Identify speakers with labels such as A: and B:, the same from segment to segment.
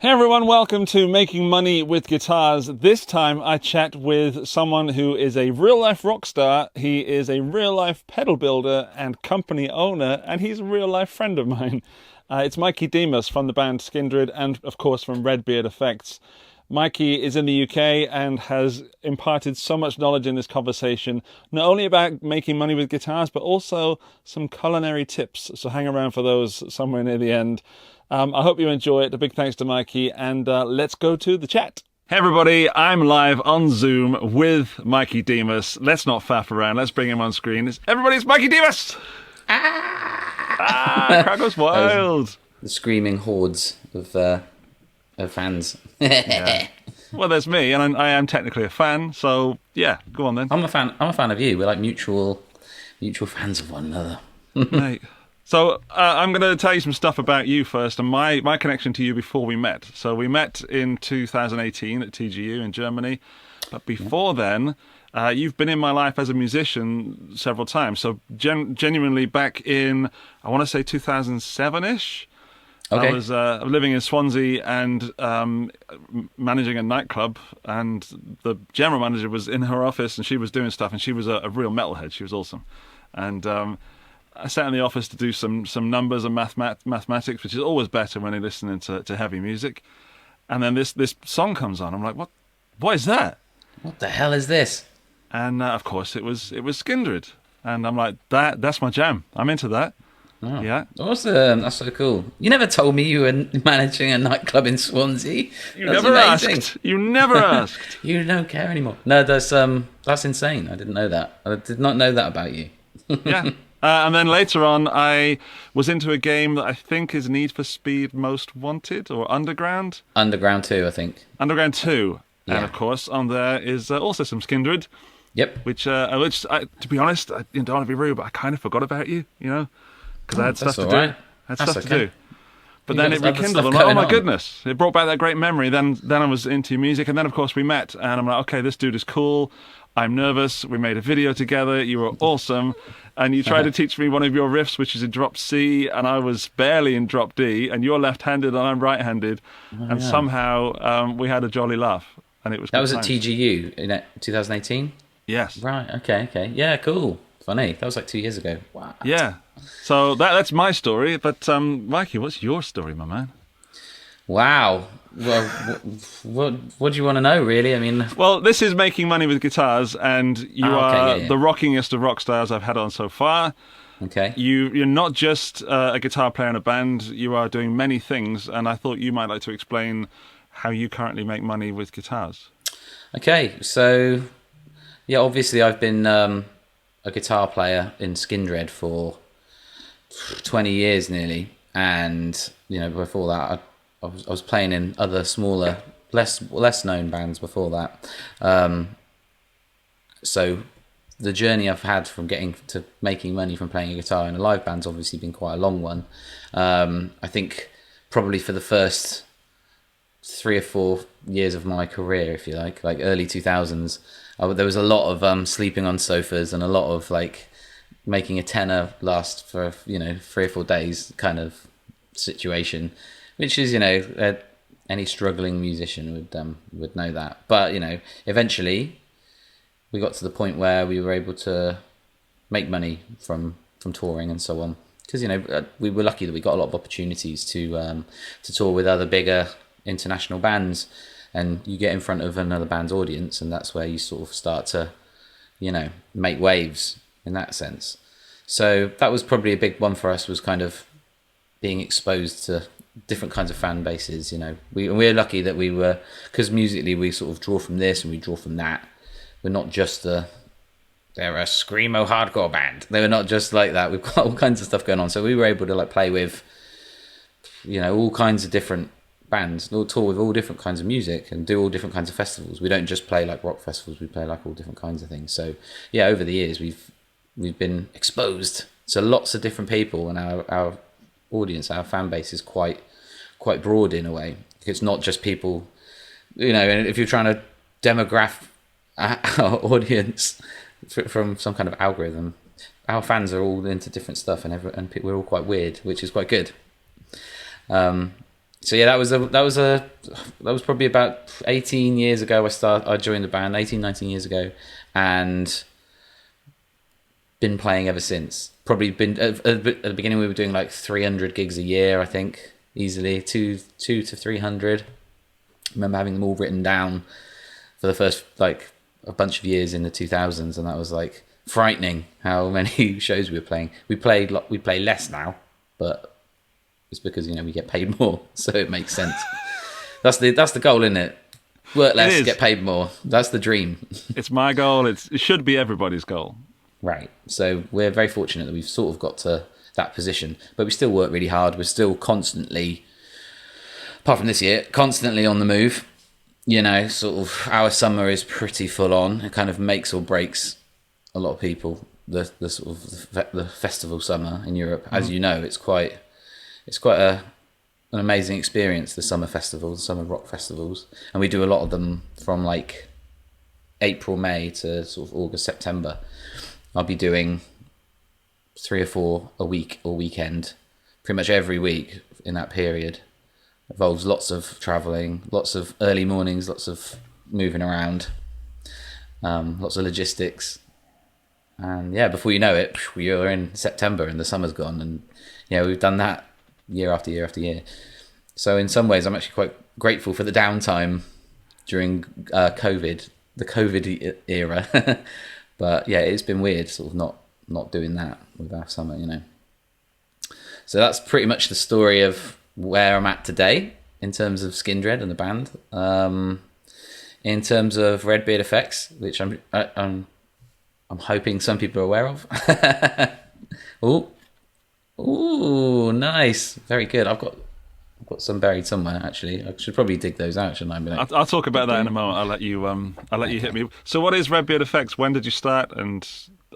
A: Hey everyone, welcome to Making Money with Guitars. This time I chat with someone who is a real-life rock star. He is a real-life pedal builder and company owner, and he's a real-life friend of mine. It's Mikey Demus from the band Skindred and, of course, from Redbeard Effects. Mikey is in the UK and has imparted so much knowledge in this conversation, not only about making money with guitars, but also some culinary tips. So hang around for those somewhere near the end. I hope you enjoy it. A big thanks to Mikey, and let's go to the chat. Hey everybody, I'm live on Zoom with Mikey Demus. Let's not faff around. Let's bring him on screen. Everybody's Mikey Demus! Crowd goes wild.
B: The screaming hordes of fans.
A: Yeah. Well, there's me, and I am technically a fan, so yeah, go on then.
B: I'm a fan of you. We're like mutual fans of one another.
A: Right. So I'm going to tell you some stuff about you first and my connection to you before we met. So we met in 2018 at TGU in Germany. But before then, you've been in my life as a musician several times. So genuinely back in, I want to say 2007-ish. Okay. I was living in Swansea and managing a nightclub. And the general manager was in her office and she was doing stuff. And she was a real metalhead. She was awesome. And I sat in the office to do some numbers and mathematics, which is always better when you're listening to heavy music. And then this song comes on. I'm like, what is that?
B: What the hell is this?
A: And of course it was Skindred. And I'm like, that's my jam. I'm into that.
B: Oh,
A: yeah.
B: Awesome. That's so cool. You never told me you were managing a nightclub in Swansea.
A: You never asked. You never asked.
B: You don't care anymore. No, that's insane. I didn't know that. I did not know that about you.
A: Yeah. And then later on, I was into a game that I think is Need for Speed Most Wanted, or Underground.
B: Underground 2, I think.
A: Underground 2.
B: Yeah.
A: And of course, on there is also some Skindred.
B: Yep.
A: Which to be honest, I don't want to be rude, but I kind of forgot about you, because I had stuff to do. I had stuff to do. But then it rekindled. I'm like, oh my goodness. It brought back that great memory. Then I was into music. And then, of course, we met. And I'm like, okay, this dude is cool. I'm nervous. We made a video together. You were awesome. And you tried to teach me one of your riffs, which is in drop C. And I was barely in drop D. And you're left-handed and I'm right-handed. And somehow we had a jolly laugh. And it was
B: That was at TGU in 2018?
A: Yes.
B: Right. Okay. Yeah, cool. Funny. That was like 2 years ago. Wow.
A: Yeah. So that's my story. But Mikey, what's your story, my man?
B: Wow. Well, what do you want to know, really? I mean,
A: well, this is Making Money with Guitars, and you are the rockingest of rock stars I've had on so far.
B: Okay.
A: You're not just a guitar player in a band. You are doing many things, and I thought you might like to explain how you currently make money with guitars.
B: Okay. So, yeah, obviously I've been a guitar player in Skindred for 20 years nearly, and before that I was playing in other smaller, less known bands before that. So the journey I've had from getting to making money from playing a guitar in a live band's obviously been quite a long one. I think probably for the first 3 or 4 years of my career, if you like early 2000s, there was a lot of sleeping on sofas and a lot of making a tenner last for 3 or 4 days kind of situation. Which is, any struggling musician would know that. But, eventually we got to the point where we were able to make money from touring and so on. Because, we were lucky that we got a lot of opportunities to tour with other bigger international bands. And you get in front of another band's audience, and that's where you sort of start to, make waves in that sense. So that was probably a big one for us, was kind of being exposed to different kinds of fan bases. We're lucky that we were, because musically we sort of draw from this and we draw from that. We're not just they're a screamo hardcore band. They were not just like that. We've got all kinds of stuff going on, so we were able to play with all kinds of different bands, all tour with all different kinds of music and do all different kinds of festivals. We don't just play rock festivals, we play all different kinds of things. So yeah, over the years we've been exposed to lots of different people, and our audience, our fan base is quite broad in a way. It's not just people, and if you're trying to demograph our audience from some kind of algorithm, our fans are all into different stuff, and we're all quite weird, which is quite good. So yeah, that was probably about 18 years ago. I joined the band 18, 19 years ago, and been playing ever since. Probably been at the beginning we were doing like 300 gigs a year, I think, easily two to 300. I remember having them all written down for the first like a bunch of years in the 2000s, and that was like frightening how many shows we were playing. We play less now, but it's because we get paid more, so it makes sense. That's the goal, isn't it? Work less, get paid more. That's the dream.
A: It's my goal. It should be everybody's goal.
B: Right. So we're very fortunate that we've sort of got to that position, but we still work really hard. We're still constantly, apart from this year, constantly on the move. Sort of our summer is pretty full on. It kind of makes or breaks a lot of people. The sort of the festival summer in Europe, as you know, it's quite an amazing experience. The summer festivals, the summer rock festivals, and we do a lot of them from like April, May to sort of August, September. I'll be doing 3 or 4 a week or weekend, pretty much every week in that period. Involves lots of traveling, lots of early mornings, lots of moving around, lots of logistics. And yeah, before you know it, you're in September and the summer's gone. And we've done that year after year after year. So in some ways, I'm actually quite grateful for the downtime during COVID, the COVID era. But yeah, it's been weird sort of not doing that with our summer, So that's pretty much the story of where I'm at today in terms of Skindred and the band. In terms of Redbeard Effects, which I'm hoping some people are aware of. Ooh, nice, very good. I've got some buried somewhere. Actually, I should probably dig those out, shouldn't I?
A: I'll talk about that in a moment. I'll let you hit me. So, what is Redbeard Effects? When did you start? And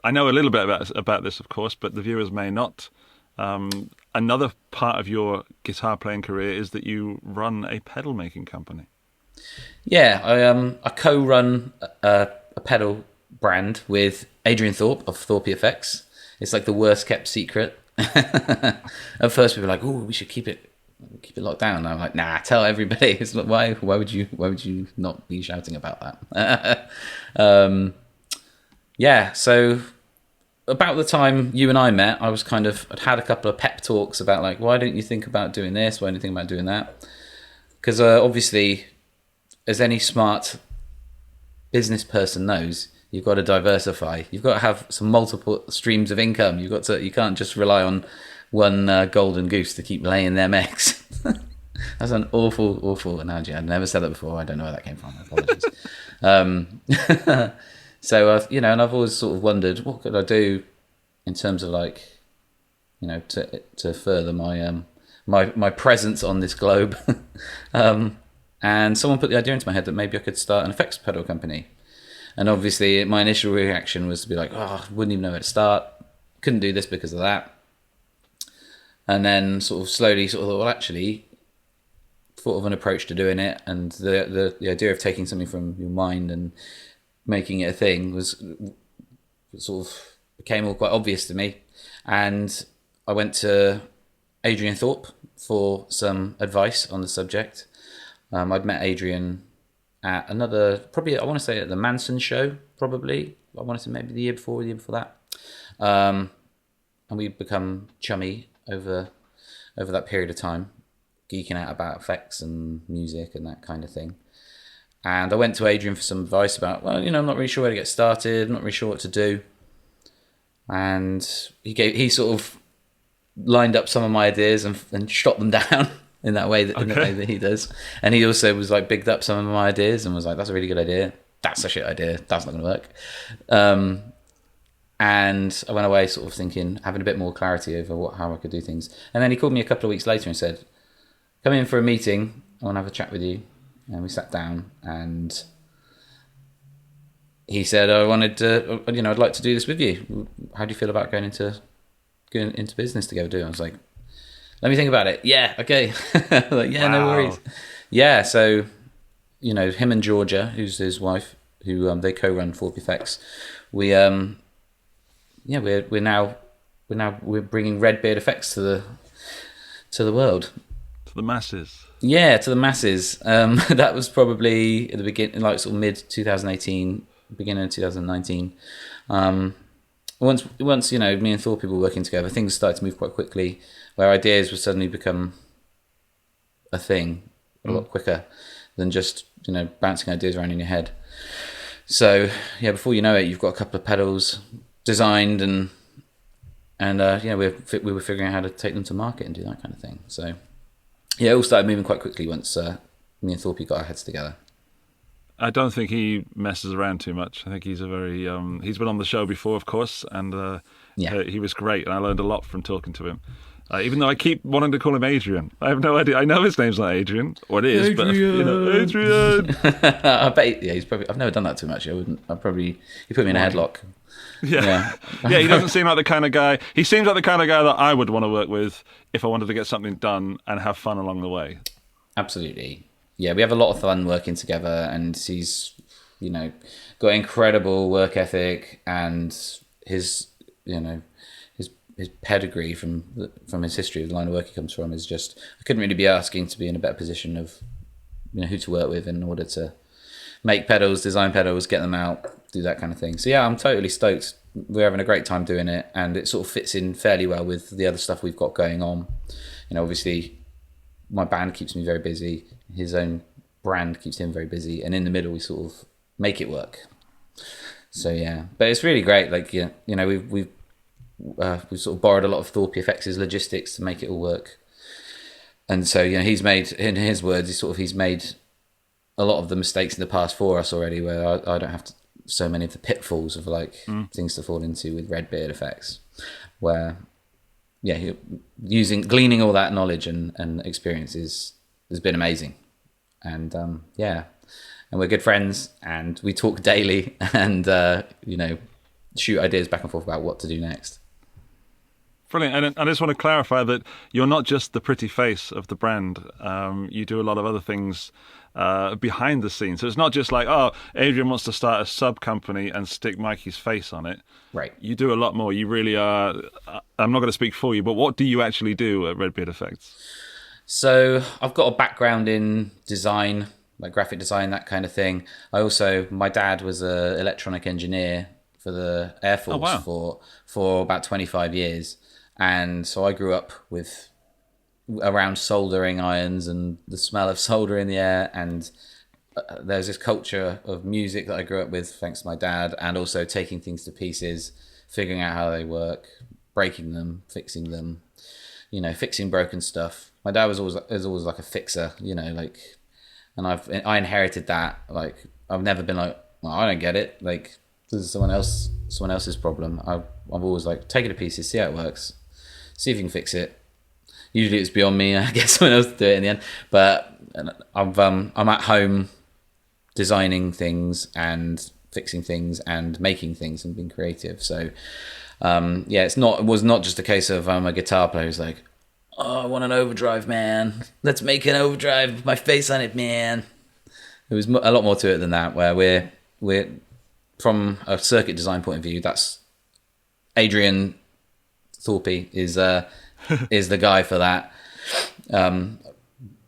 A: I know a little bit about this, of course, but the viewers may not. Another part of your guitar playing career is that you run a pedal making company.
B: Yeah, I co-run a pedal brand with Adrian Thorpe of ThorpyFX. It's like the worst kept secret. At first we were like, "Oh, we should keep it locked down." And I'm like, "Nah, tell everybody." It's like, why would you not be shouting about that? Yeah. So about the time you and I met, I'd had a couple of pep talks about like, why don't you think about doing this? Why don't you think about doing that? Because obviously, as any smart business person knows, you've got to diversify. You've got to have some multiple streams of income. You can't just rely on one golden goose to keep laying them eggs. That's an awful analogy. I'd never said that before. I don't know where that came from. Apologies. So and I've always sort of wondered, what could I do in terms of like, to further my my presence on this globe. And someone put the idea into my head that maybe I could start an effects pedal company. And obviously my initial reaction was to be like, I wouldn't even know where to start. Couldn't do this because of that. And then sort of slowly thought, well, actually, thought of an approach to doing it. And the idea of taking something from your mind and making it a thing was sort of became all quite obvious to me. And I went to Adrian Thorpe for some advice on the subject. I'd met Adrian at probably I want to say at the Manson show, probably. I want to say maybe the year before that. And we'd become chummy over that period of time, geeking out about effects and music and that kind of thing. And I went to Adrian for some advice about, I'm not really sure where to get started, I'm not really sure what to do. And he sort of lined up some of my ideas and shot them down in the way that he does. And he also was like bigged up some of my ideas and was like, that's a really good idea. That's a shit idea. That's not going to work. And I went away sort of thinking, having a bit more clarity over how I could do things. And then he called me a couple of weeks later and said, come in for a meeting. I want to have a chat with you. And we sat down and he said, I'd like to do this with you. How do you feel about going into business together? I was like, let me think about it. Yeah, okay. Like, yeah, wow. No worries. Yeah, so, him and Georgia, who's his wife, who they co-run ThorpyFX, we're bringing Redbeard Effects to the world.
A: To the masses.
B: Yeah, to the masses. That was probably at the beginning, like sort of mid 2018, beginning of 2019. Once me and Thorpy were working together, things started to move quite quickly, where ideas would suddenly become a thing a lot quicker than just bouncing ideas around in your head. So yeah, before you know it, you've got a couple of pedals designed, and we were figuring out how to take them to market and do that kind of thing. So yeah, it all started moving quite quickly once me and Thorpy got our heads together.
A: I don't think he messes around too much. I think he's a very he's been on the show before, of course, and he was great, and I learned a lot from talking to him. Even though I keep wanting to call him Adrian, I have no idea. I know his name's not Adrian, or it is, Adrian.
B: I bet. Yeah, he's probably. I've never done that too much. I wouldn't. He put me in a headlock.
A: Yeah. He doesn't seem like the kind of guy. He seems like the kind of guy that I would want to work with if I wanted to get something done and have fun along the way.
B: Absolutely. Yeah, we have a lot of fun working together, and he's, got incredible work ethic, and his pedigree from his history of the line of work he comes from is just, I couldn't really be asking to be in a better position of, who to work with in order to make pedals, design pedals, get them out, do that kind of thing. So yeah, I'm totally stoked. We're having a great time doing it, and it sort of fits in fairly well with the other stuff we've got going on. Obviously my band keeps me very busy. His own brand keeps him very busy, and in the middle we sort of make it work. So yeah, but it's really great. Like we've sort of borrowed a lot of ThorpyFX's logistics to make it all work. And so he's made, in his words, he's made a lot of the mistakes in the past for us already, where I don't have so many of the pitfalls of things to fall into with Redbeard Effects, where gleaning all that knowledge and experiences has been amazing. And and we're good friends, and we talk daily, and shoot ideas back and forth about what to do next.
A: Brilliant. And I just want to clarify that you're not just the pretty face of the brand. You do a lot of other things behind the scenes. So it's not just like, oh, Adrian wants to start a sub company and stick Mikey's face on it.
B: Right.
A: You do a lot more. You really are. I'm not going to speak for you, but what do you actually do at Redbeard Effects?
B: So I've got a background in design, like graphic design, that kind of thing. My dad was an electronic engineer for the Air Force for about 25 years. And so I grew up around soldering irons and the smell of solder in the air. And there's this culture of music that I grew up with thanks to my dad, and also taking things to pieces, figuring out how they work, breaking them, fixing them, fixing broken stuff. My dad was always like a fixer, and I inherited that. Like, I've never been like, well, I don't get it. Like, this is someone else's problem. I've always like, take it to pieces, see how it works, see if you can fix it. Usually it's beyond me. I get someone else to do it in the end. But I'm at home designing things and fixing things and making things and being creative. So it was not just a case of I'm a guitar player who's like, oh, I want an overdrive, man. Let's make an overdrive with my face on it, man. There was a lot more to it than that, where we're from a circuit design point of view, that's Adrian Thorpy is the guy for that.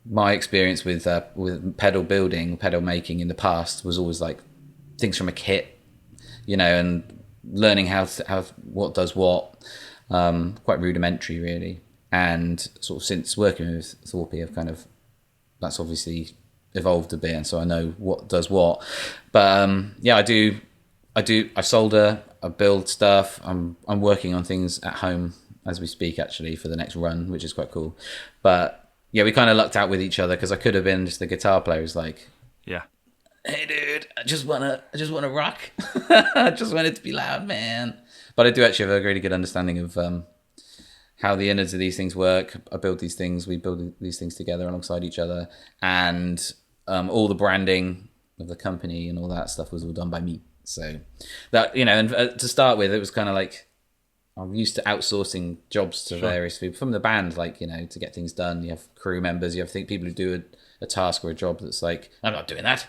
B: My experience with pedal building, pedal making in the past was always like things from a kit, and learning how what does what, quite rudimentary really. And sort of since working with Thorpy, that's obviously evolved a bit, and so I know what does what. But I solder, I build stuff. I'm working on things at home as we speak, actually, for the next run, which is quite cool. But yeah, we kind of lucked out with each other, because I could have been just the guitar player who's like,
A: yeah,
B: hey dude, I just wanna rock. I just want it to be loud, man. But I do actually have a really good understanding of how the innards of these things work. I build these things, we build these things together alongside each other, and all the branding of the company and all that stuff was all done by me. So that, and to start with, it was kind of like, I'm used to outsourcing jobs to various people from the band, like, to get things done. You have crew members, you have people who do a task or a job that's like, I'm not doing that.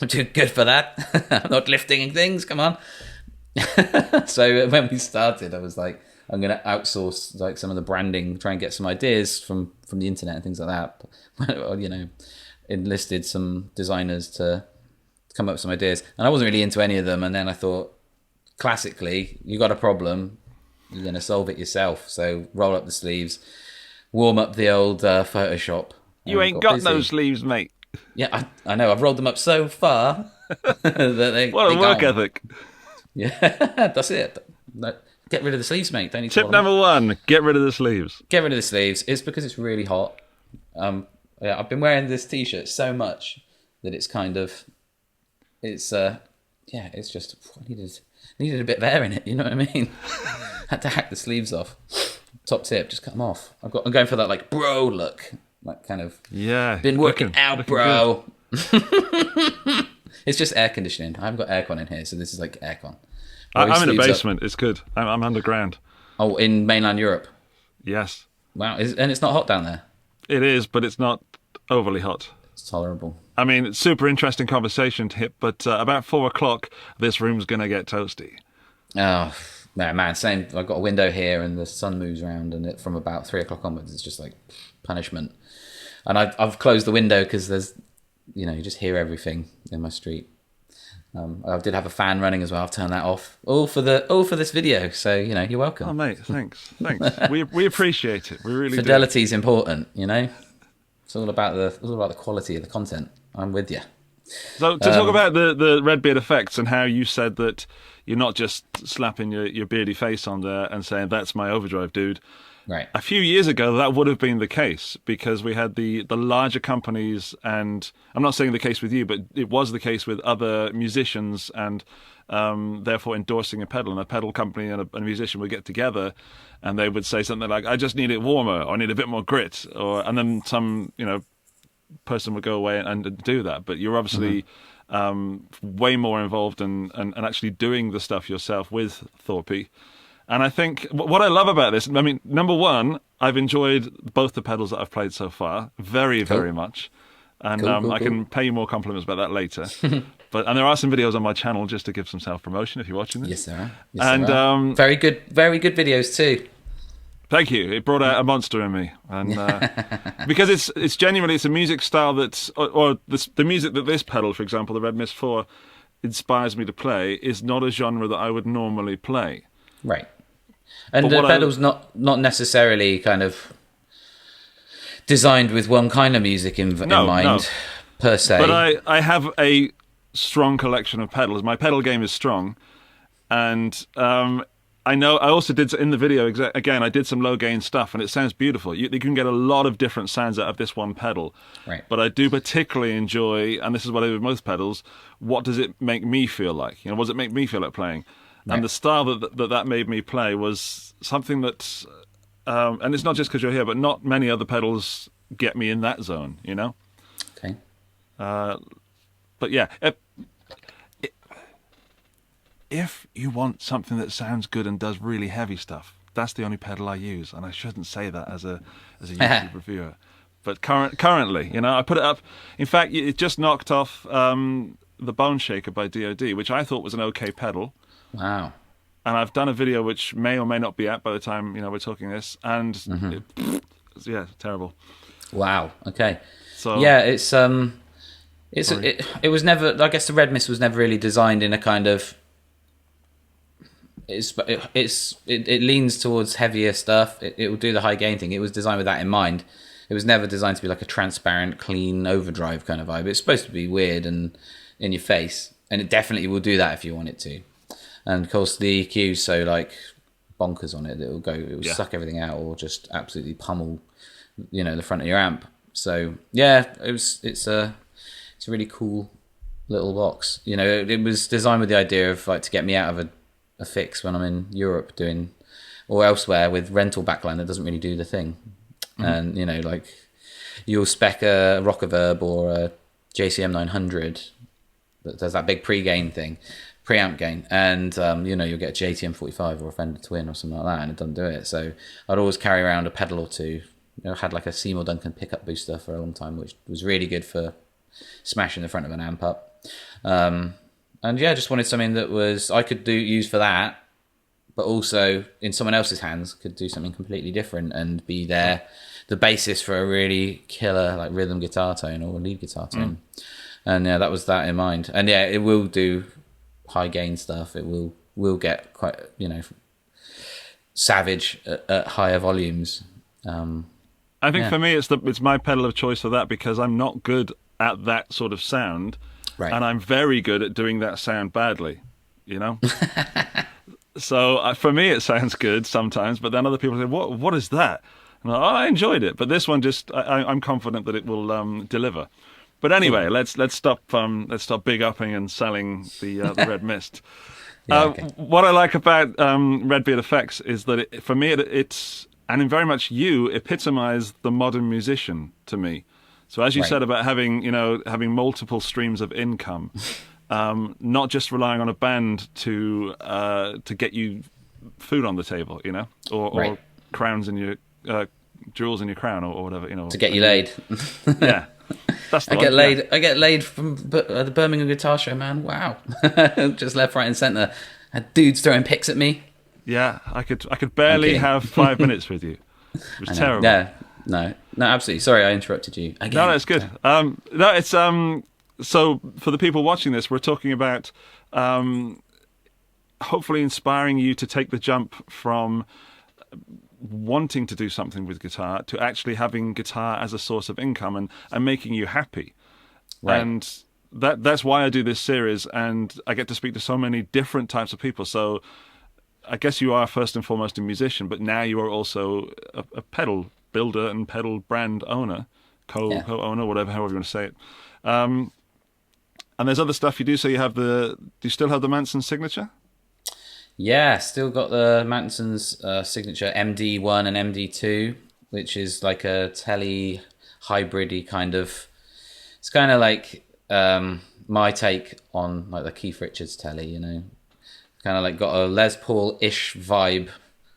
B: I'm too good for that. I'm not lifting things, come on. So when we started, I was like, I'm going to outsource like some of the branding, try and get some ideas from the internet and things like that. You know, enlisted some designers to come up with some ideas, and I wasn't really into any of them. And then I thought, classically, you got a problem, you're going to solve it yourself. So roll up the sleeves, warm up the old Photoshop.
A: You ain't got no sleeves, mate.
B: Yeah, I know. I've rolled them up so far that
A: what a work ethic.
B: Yeah, that's it. Get rid of the sleeves, mate. Don't need
A: Tip number 1, get rid of the sleeves.
B: Get rid of the sleeves. It's because it's really hot. Yeah, I've been wearing this t-shirt so much that it's kind of, it's just, I needed a bit of air in it, you know what I mean? Had to hack the sleeves off. Top tip, just cut them off. I'm going for that like bro look. Like kind of, been working out, bro. It's just air conditioning. I haven't got aircon in here, so this is like aircon.
A: I'm in a basement. It's good. I'm underground.
B: Oh, in mainland Europe?
A: Yes.
B: Wow. And it's not hot down there?
A: It is, but it's not overly hot.
B: It's tolerable.
A: I mean, it's super interesting conversation to hit, but about 4 o'clock, this room's going to get toasty.
B: Oh, man, same. I've got a window here and the sun moves around, and from about 3 o'clock onwards, it's just like punishment. And I've closed the window because there's, you just hear everything in my street. I did have a fan running as well. I've turned that off. All for this video. So you're welcome.
A: Oh mate, thanks. we appreciate it. We really
B: Fidelity is important. It's all about the quality of the content. I'm with you.
A: So to talk about the Redbeard Effects and how you said that you're not just slapping your beardy face on there and saying that's my overdrive dude.
B: Right.
A: A few years ago, that would have been the case because we had the larger companies, and I'm not saying the case with you, but it was the case with other musicians, and therefore endorsing a pedal. And a pedal company and a musician would get together, and they would say something like, "I just need it warmer," or "I need a bit more grit," and then some person would go away and do that. But you're obviously way more involved and actually doing the stuff yourself with Thorpy. And I think what I love about this, I mean, number 1, I've enjoyed both the pedals that I've played so far very, very much. And
B: cool.
A: I can pay you more compliments about that later. And there are some videos on my channel just to give some self-promotion if you're watching this.
B: Yes, there are. Very good videos too.
A: Thank you. It brought out a monster in me. And because it's genuinely, it's a music style that's, or the music that this pedal, for example, the Red Mist 4, inspires me to play is not a genre that I would normally play.
B: Right. And the pedal's not necessarily kind of designed with one kind of music in mind, per se.
A: But I have a strong collection of pedals. My pedal game is strong. And I know I also did in the video, again, I did some low gain stuff, and it sounds beautiful. You can get a lot of different sounds out of this one pedal.
B: Right.
A: But I do particularly enjoy, and this is what I do with most pedals, what does it make me feel like? What does it make me feel like playing? Right. And the style that made me play was something that, and it's not just because you're here, but not many other pedals get me in that zone,
B: Okay.
A: But yeah, if you want something that sounds good and does really heavy stuff, that's the only pedal I use, and I shouldn't say that as a YouTube reviewer. But currently, I put it up. In fact, it just knocked off the Bone Shaker by DoD, which I thought was an okay pedal.
B: Wow.
A: And I've done a video which may or may not be out by the time we're talking this, and terrible.
B: Wow. Okay.
A: So
B: yeah, it was never. I guess the Red Mist was never really designed in a kind of. It leans towards heavier stuff. It will do the high gain thing. It was designed with that in mind. It was never designed to be like a transparent, clean overdrive kind of vibe. It's supposed to be weird and in your face, and it definitely will do that if you want it to. And of course, the EQ's so like bonkers on it that it will suck everything out or just absolutely pummel, the front of your amp. So yeah, it's a really cool little box. It was designed with the idea of like to get me out of a fix when I'm in Europe or elsewhere with rental backline that doesn't really do the thing. And like you'll spec a Rockaverb or a JCM 900 that does that big pre-gain thing, preamp gain, and you'll get a JTM 45 or a Fender Twin or something like that, and it doesn't do it. So I'd always carry around a pedal or two. I had like a Seymour Duncan pickup booster for a long time, which was really good for smashing the front of an amp up. And yeah, just wanted something that was I could use for that, but also in someone else's hands could do something completely different and be the basis for a really killer like rhythm guitar tone or lead guitar tone. And yeah, that was that in mind. And yeah, it will do high gain stuff. It will get quite, savage at higher volumes.
A: I think for me, it's my pedal of choice for that, because I'm not good at that sort of sound,
B: Right.
A: and I'm very good at doing that sound badly. So for me, it sounds good sometimes, but then other people say, "What is that?" And I enjoyed it, but this one I'm confident that it will deliver. But anyway, let's stop big upping and selling the Red Mist. What I like about Redbeard Effects is that for me it's, and in very much you, epitomize the modern musician to me. So as you said about having multiple streams of income, not just relying on a band to get you food on the table, or crowns in your jewels in your crown, or whatever,
B: to get you laid.
A: Yeah. That's the
B: I get laid from the Birmingham Guitar Show, man. Wow. Just left, right and centre. Had dudes throwing picks at me.
A: Yeah, I could barely have 5 minutes with you. It was terrible.
B: Yeah, no, absolutely. Sorry, I interrupted you. Again.
A: No, it's good. So for the people watching this, we're talking about hopefully inspiring you to take the jump from wanting to do something with guitar to actually having guitar as a source of income and making you happy. Right. And that's why I do this series, and I get to speak to so many different types of people. So I guess you are first and foremost a musician, but now you are also a pedal builder and pedal brand owner, co-owner, however you want to say it. And there's other stuff you do. So do you still have the Manson signature?
B: Yeah, still got the Manson's signature MD1 and MD2, which is like a tele hybridy kind of. It's kind of like my take on like the Keith Richards tele, kind of like got a Les Paul-ish vibe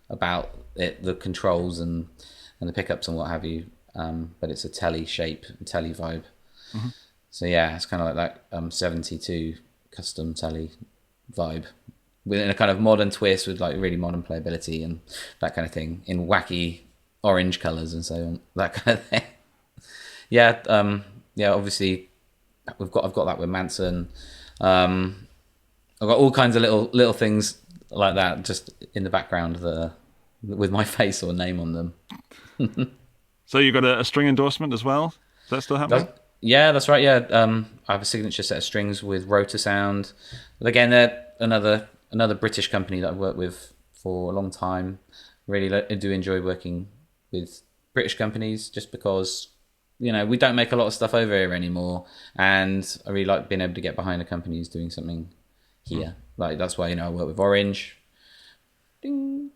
B: about it, the controls and the pickups and what have you. But it's a tele shape, tele vibe. Mm-hmm. So yeah, it's kind of like that 72 custom tele vibe, within a kind of modern twist with like really modern playability and that kind of thing in wacky orange colors and so on, that kind of thing. Yeah, obviously I've got that with Manson. I've got all kinds of little things like that just in the background with my face or name on them.
A: So you got a string endorsement as well? Is that still happening?
B: Yeah, that's right. Yeah, I have a signature set of strings with Rotor Sound. But again, they're another British company that I've worked with for a long time. Really do enjoy working with British companies just because, we don't make a lot of stuff over here anymore. And I really like being able to get behind a company who's doing something here. Like, that's why, I work with Orange. Ding.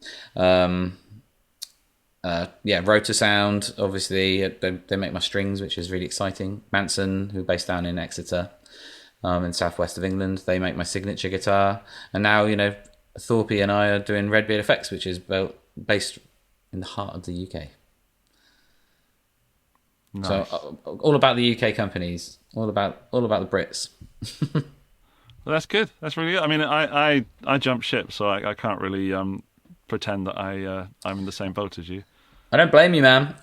B: Rotor Sound, obviously, they make my strings, which is really exciting. Manson, who are based down in Exeter. In southwest of England, they make my signature guitar, and now Thorpy and I are doing Redbeard Effects, which is based in the heart of the UK. Nice. So all about the UK companies, all about the Brits.
A: Well, that's good. That's really good. I mean, I jump ship, so I can't really pretend that I'm in the same boat as you.
B: I don't blame you, man.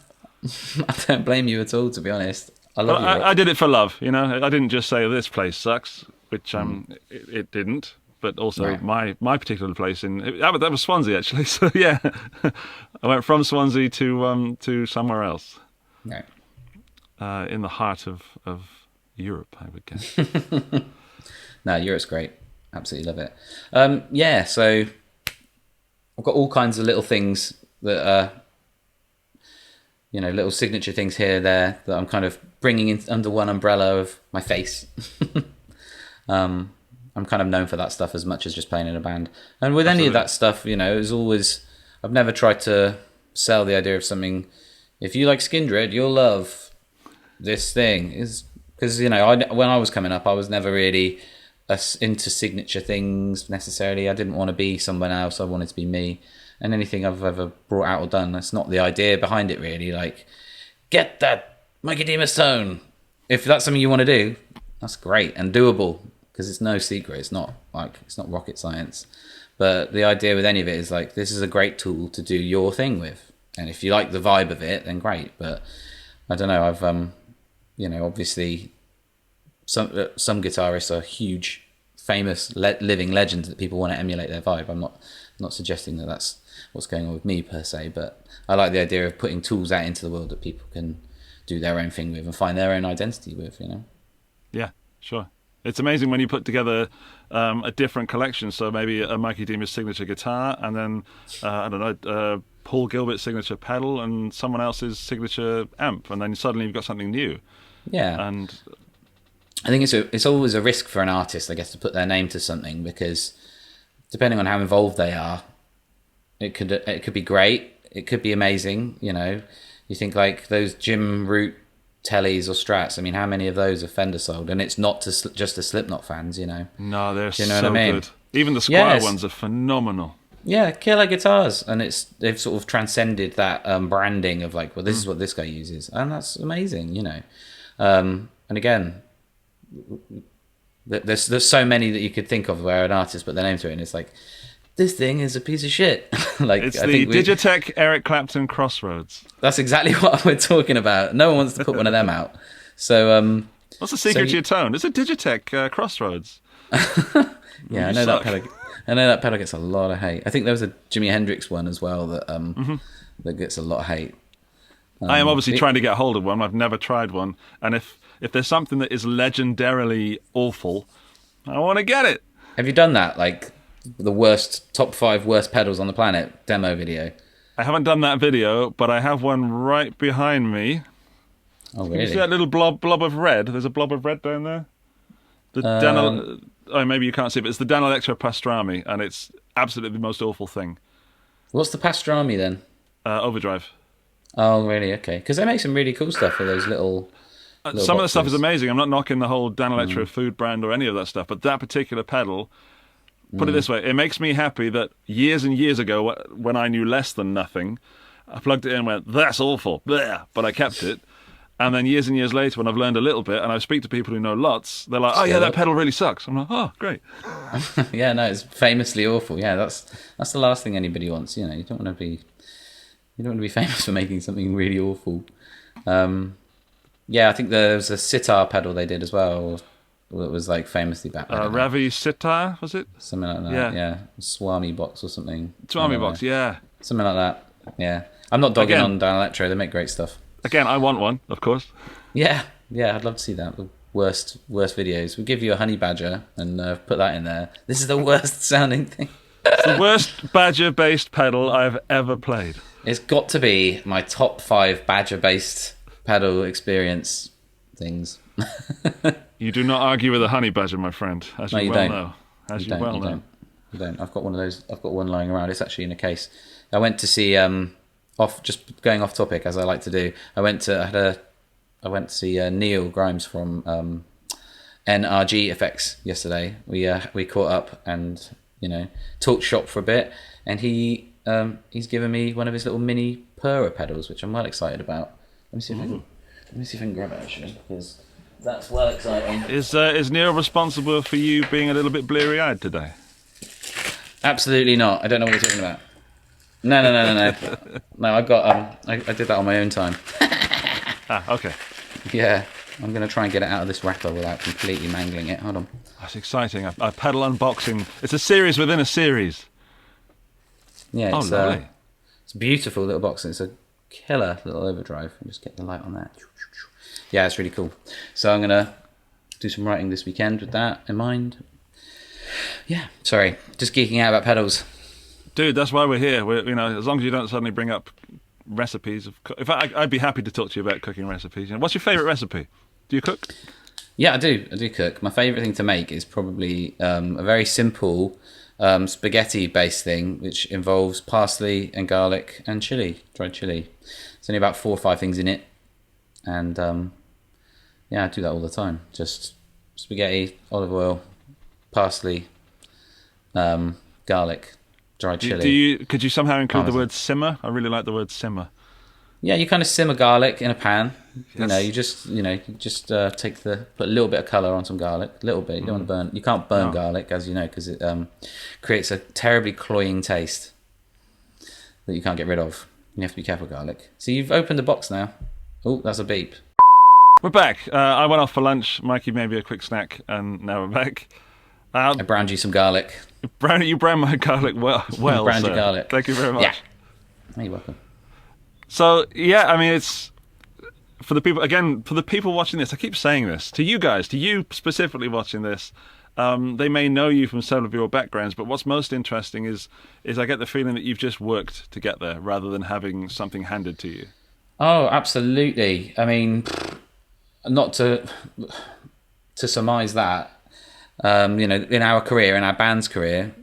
B: I don't blame you at all, to be honest. I love you.
A: I did it for love, I didn't just say this place sucks, which it didn't, but also my particular place that was Swansea actually. So yeah, I went from Swansea to somewhere else, in the heart of Europe, I would guess.
B: No, Europe's great. Absolutely love it. So I've got all kinds of little things that are, little signature things here and there that I'm kind of bringing in under one umbrella of my face. I'm kind of known for that stuff as much as just playing in a band. And with any of that stuff, it's always, I've never tried to sell the idea of something. If you like Skindred, you'll love this thing. Is because when I was coming up, I was never really into signature things necessarily. I didn't want to be someone else. I wanted to be me. And anything I've ever brought out or done, that's not the idea behind it really. Like, get that Mikey Demus tone. If that's something you want to do, that's great and doable because it's no secret. It's not rocket science. But the idea with any of it is like, this is a great tool to do your thing with, and if you like the vibe of it, then great. But I don't know. I've obviously some guitarists are huge, famous, living legends that people want to emulate their vibe. I'm not suggesting that that's what's going on with me per se, but I like the idea of putting tools out into the world that people can do their own thing with and find their own identity with.
A: Yeah, sure. It's amazing when you put together a different collection. So maybe a Mikey Demus signature guitar, and then I don't know, Paul Gilbert's signature pedal, and someone else's signature amp, and then suddenly you've got something new.
B: Yeah,
A: and
B: I think it's always a risk for an artist, I guess, to put their name to something, because depending on how involved they are, it could be great, it could be amazing. You think like those Jim Root tellies or Strats. I mean, how many of those are Fender sold? And it's not just the Slipknot fans,
A: No, they're
B: you know
A: so
B: what I mean?
A: good. Even the Squire ones are phenomenal.
B: Yeah, killer guitars, and they've sort of transcended that branding of like, well, this is what this guy uses, and that's amazing, And again, there's so many that you could think of where an artist put their name to it, and it's like, this thing is a piece of shit.
A: It's the Digitech Eric Clapton Crossroads.
B: That's exactly what we're talking about. No one wants to put one of them out. So,
A: what's the secret to your tone? It's a Digitech Crossroads.
B: Yeah, I know that pedal gets a lot of hate. I think there was a Jimi Hendrix one as well that that gets a lot of hate.
A: I am obviously trying to get hold of one. I've never tried one, and if there's something that is legendarily awful, I want to get it.
B: Have you done that? Like the top 5 worst pedals on the planet demo video?
A: I haven't done that video, but I have one right behind me.
B: Oh, really?
A: Can you see that little blob of red? There's a blob of red down there. Maybe you can't see it, but it's the Danelectro Pastrami, and it's absolutely the most awful thing.
B: What's the Pastrami then?
A: Overdrive.
B: Oh, really? Okay. Because they make some really cool stuff for those little
A: some
B: boxes.
A: of the stuff is amazing. I'm not knocking the whole Danelectro food brand or any of that stuff, but that particular pedal, put it this way, it makes me happy that years and years ago, when I knew less than nothing, I plugged it in and went, that's awful, bleh, but I kept it. And then years and years later, when I've learned a little bit, and I speak to people who know lots, they're like, oh yeah, that pedal really sucks. I'm like, oh, great.
B: Yeah, no, it's famously awful. Yeah, that's the last thing anybody wants. You don't want to be famous for making something really awful. Yeah, I think there was a sitar pedal they did as well. That was like famously bad.
A: Ravi Sitar, was it?
B: Something like that. Yeah. Swami box or something.
A: Swami box, yeah.
B: Something like that. Yeah. I'm not dogging on Danelectro. They make great stuff.
A: Again, I want one, of course.
B: Yeah. I'd love to see that. The worst videos. We'll give you a honey badger and put that in there. This is the worst sounding thing.
A: It's the worst badger-based pedal I've ever played.
B: It's got to be my top 5 badger-based pedal experience things.
A: You do not argue with a honey badger, my friend, as you well know. As you well know.
B: You don't. I've got one of those. I've got one lying around. It's actually in a case. I went to see just going off topic as I like to do. I went to see Neil Grimes from NRG Effects yesterday. We caught up and talked shop for a bit, and he's given me one of his little mini Pura pedals, which I'm well excited about. Let me see if I can grab it actually, because that's well exciting.
A: Is Neil responsible for you being a little bit bleary-eyed today?
B: Absolutely not. I don't know what you're talking about. No. No, I did that on my own time.
A: Okay.
B: Yeah, I'm going to try and get it out of this wrapper without completely mangling it. Hold on.
A: That's exciting. A pedal unboxing. It's a series within a series.
B: Yeah, it's
A: lovely.
B: It's a beautiful little box. It's a killer little overdrive. Just get the light on that. Yeah, it's really cool. So I'm going to do some writing this weekend with that in mind. Yeah, sorry. Just geeking out about pedals.
A: Dude, that's why we're here. As long as you don't suddenly bring up recipes. In fact, I'd be happy to talk to you about cooking recipes. What's your favourite recipe? Do you cook?
B: Yeah, I do. I do cook. My favourite thing to make is probably a very simple spaghetti-based thing, which involves parsley and garlic and chili, dried chili. It's only about 4 or 5 things in it. And I do that all the time. Just spaghetti, olive oil, parsley, garlic, dried chili.
A: Could you somehow include the word simmer? I really like the word simmer.
B: Yeah, you kind of simmer garlic in a pan.
A: Yes.
B: You just put a little bit of color on some garlic, a little bit. You don't want to burn. You can't burn garlic, as you know, because it creates a terribly cloying taste that you can't get rid of. You have to be careful with garlic. So you've opened the box now. Oh, that's a beep.
A: We're back. I went off for lunch. Mikey made me a quick snack, and now we're back.
B: I browned you some garlic.
A: You browned my garlic well,
B: browned
A: sir.
B: your garlic.
A: Thank you very much.
B: Yeah. You're welcome.
A: So yeah, I mean, it's for the people watching this. I keep saying this to you guys, to you specifically watching this. They may know you from several of your backgrounds, but what's most interesting is I get the feeling that you've just worked to get there rather than having something handed to you.
B: Oh, absolutely. I mean, not to surmise that, in our career, in our band's career,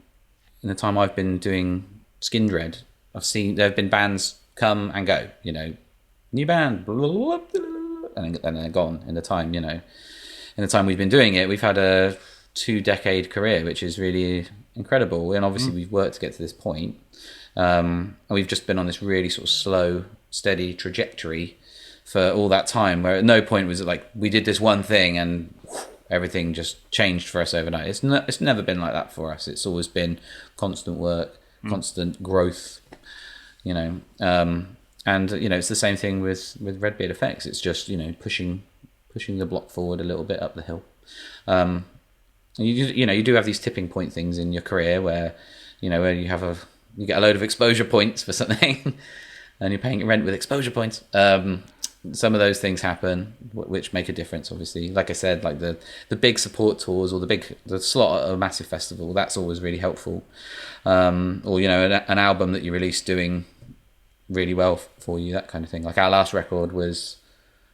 B: in the time I've been doing Skindred, I've seen there have been bands come and go, new band, blah, blah, blah, and then they're gone in the time, in the time we've been doing it. We've had a 2-decade career, which is really incredible. And obviously we've worked to get to this point. And we've just been on this really sort of slow, steady trajectory for all that time, where at no point was it like we did this one thing and everything just changed for us overnight. It's never been like that for us. It's always been constant work, constant growth, and it's the same thing with Redbeard Effects. It's just pushing the block forward a little bit up the hill. You do have these tipping point things in your career where where you get a load of exposure points for something and you're paying rent with exposure points. Some of those things happen which make a difference, obviously. Like I said, like the big support tours or the slot at a massive festival, that's always really helpful. Or an album that you release doing really well for you, that kind of thing. Like our last record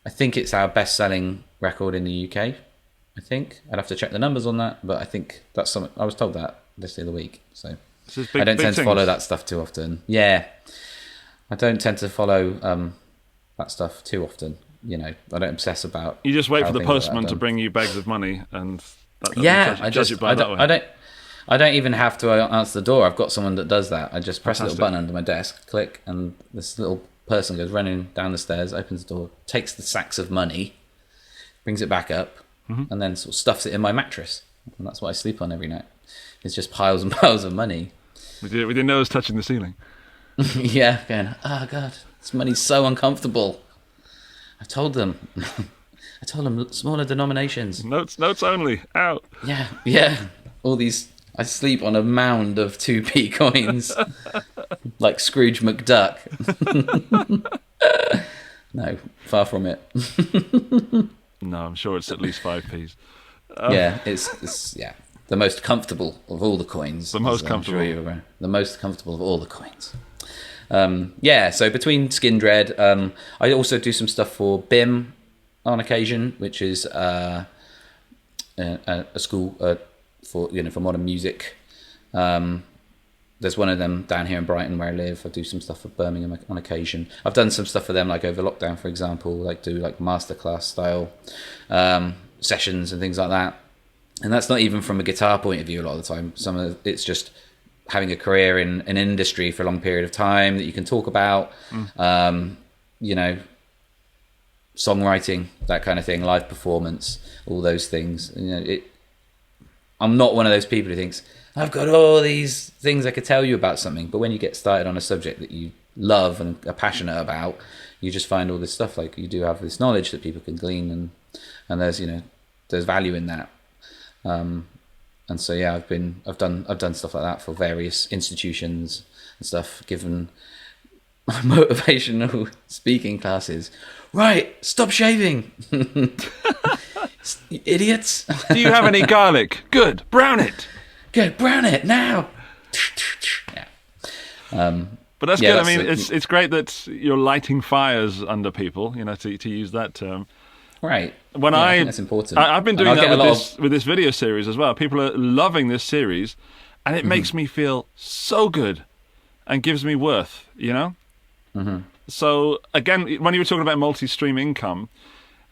B: I think it's our best-selling record in the UK. I think I'd have to check the numbers on that, but I think that's something I was told that this the other week. So I don't tend to follow that stuff too often. Yeah, I don't tend to follow that stuff too often. I don't obsess about.
A: You just wait for the postman to bring you bags of money, and judge it by that way.
B: I don't even have to answer the door. I've got someone that does that. I just press a little button under my desk, click, and this little person goes running down the stairs, opens the door, takes the sacks of money, brings it back up, and then sort of stuffs it in my mattress. And that's what I sleep on every night. It's just piles and piles of money.
A: With your nose touching the ceiling.
B: Yeah, going, oh God, this money's so uncomfortable. I told them smaller denominations.
A: Notes only. Out.
B: Yeah. All these. I sleep on a mound of 2p coins, like Scrooge McDuck. No, far from it.
A: No, I'm sure it's at least 5p's.
B: Yeah, it's the most comfortable of all the coins.
A: The most comfortable.
B: I'm sure the most comfortable of all the coins. So between Skindred, I also do some stuff for BIM on occasion, which is a school for modern music. There's one of them down here in Brighton where I live. I do some stuff for Birmingham on occasion. I've done some stuff for them, like over lockdown, for example, like do like masterclass style sessions and things like that. And that's not even from a guitar point of view a lot of the time. It's just having a career in an industry for a long period of time that you can talk about, songwriting, that kind of thing, live performance, all those things. I'm not one of those people who thinks, I've got all these things I could tell you about something. But when you get started on a subject that you love and are passionate about, you just find all this stuff. Like you do have this knowledge that people can glean, and there's value in that. And so yeah, I've done stuff like that for various institutions and stuff. Given my motivational speaking classes, right? Stop shaving, idiots.
A: Do you have any garlic? Good, brown it.
B: Good, brown it now. Yeah.
A: But that's good. I mean, it's great that you're lighting fires under people. To use that term.
B: Right.
A: I
B: think that's important.
A: I've been doing that with this video series as well. People are loving this series, and it makes me feel so good, and gives me worth. So again, when you were talking about multi-stream income,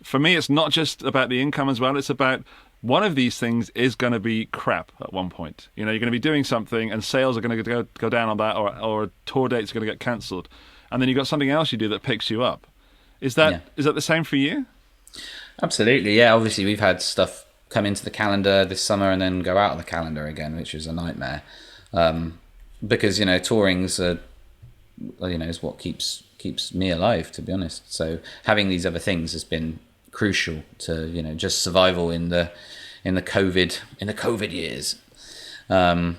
A: for me, it's not just about the income as well. It's about one of these things is going to be crap at one point. You're going to be doing something, and sales are going to go down on that, or tour dates are going to get cancelled. and then you've got something else you do that picks you up. Is that the same for you?
B: Absolutely, yeah. Obviously, we've had stuff come into the calendar this summer and then go out of the calendar again, which is a nightmare. Because touring's is what keeps me alive, to be honest. So having these other things has been crucial to just survival in the COVID years. I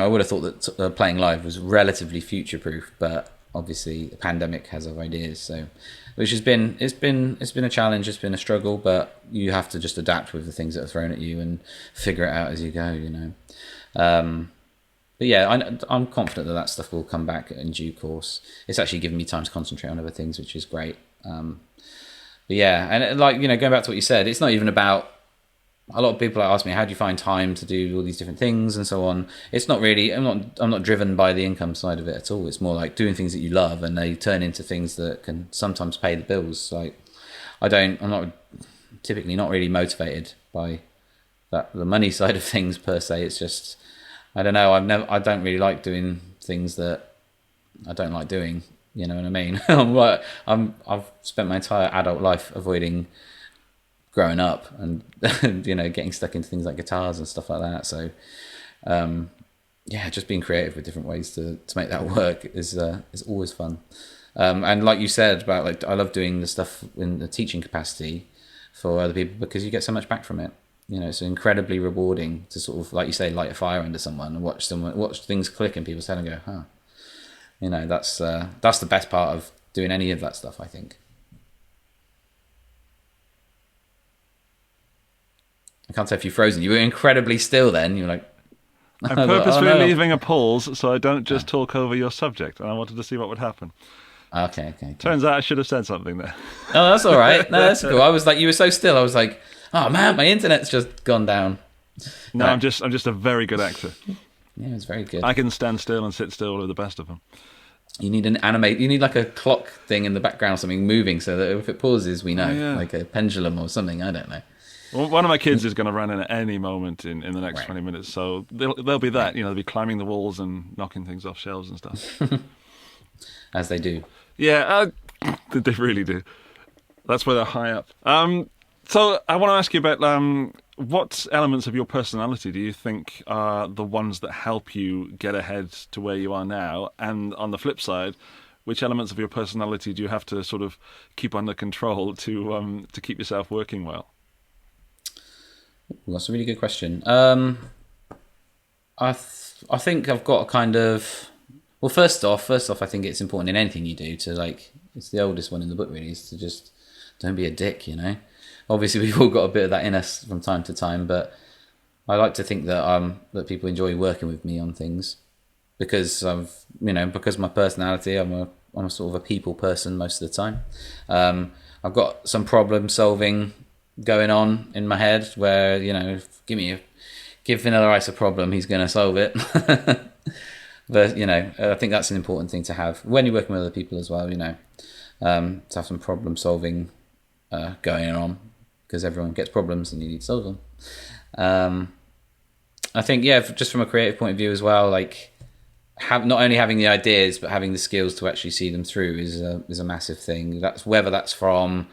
B: would have thought that playing live was relatively future proof, but obviously the pandemic has other ideas. So, which has been it's been a challenge, it's been a struggle, but you have to just adapt with the things that are thrown at you and figure it out as you go. But yeah, I'm confident that stuff will come back in due course. It's actually given me time to concentrate on other things, which is great. But yeah, and going back to what you said, it's not even about. A lot of people ask me, how do you find time to do all these different things and so on? It's not really. I'm not driven by the income side of it at all. It's more like doing things that you love, and they turn into things that can sometimes pay the bills. Like I'm not typically not really motivated by the money side of things per se. It's just I don't know. I don't really like doing things that I don't like doing. You know what I mean? I've spent my entire adult life avoiding growing up and getting stuck into things like guitars and stuff like that. So just being creative with different ways to make that work is always fun. And like you said about I love doing the stuff in the teaching capacity for other people because you get so much back from it. It's incredibly rewarding to sort of, like you say, light a fire under someone and watch things click in people's head and go, huh. That's the best part of doing any of that stuff, I think. I can't tell if you've frozen. You were incredibly still then. You were like...
A: I'm purposefully leaving a pause so I don't just talk over your subject, and I wanted to see what would happen.
B: Okay.
A: Turns out I should have said something there.
B: Oh, that's all right. No, that's cool. I was like, you were so still. I was like, oh man, my internet's just gone down.
A: No, right. I'm just a very good actor.
B: Yeah, it's very good.
A: I can stand still and sit still with the best of them.
B: You need you need like a clock thing in the background, something moving, so that if it pauses, we know, like a pendulum or something. I don't know.
A: Well, one of my kids is going to run in at any moment in the next 20 minutes, so they'll be that. They'll be climbing the walls and knocking things off shelves and stuff.
B: As they do.
A: Yeah, they really do. That's why they're high up. So I want to ask you about what elements of your personality do you think are the ones that help you get ahead to where you are now? And on the flip side, which elements of your personality do you have to sort of keep under control to keep yourself working well?
B: That's a really good question. I think I've got a kind of... Well, first off, I think it's important in anything you do to it's the oldest one in the book really, is to just don't be a dick, Obviously, we've all got a bit of that in us from time to time, but I like to think that that people enjoy working with me on things because because my personality, I'm a sort of a people person most of the time. I've got some problem solving going on in my head where give Vanilla Ice a problem, he's going to solve it. But I think that's an important thing to have when you're working with other people as well. To have some problem solving going on, because everyone gets problems and you need to solve them. I think just from a creative point of view as well, not only having the ideas but having the skills to actually see them through is a massive thing. That's whether that's from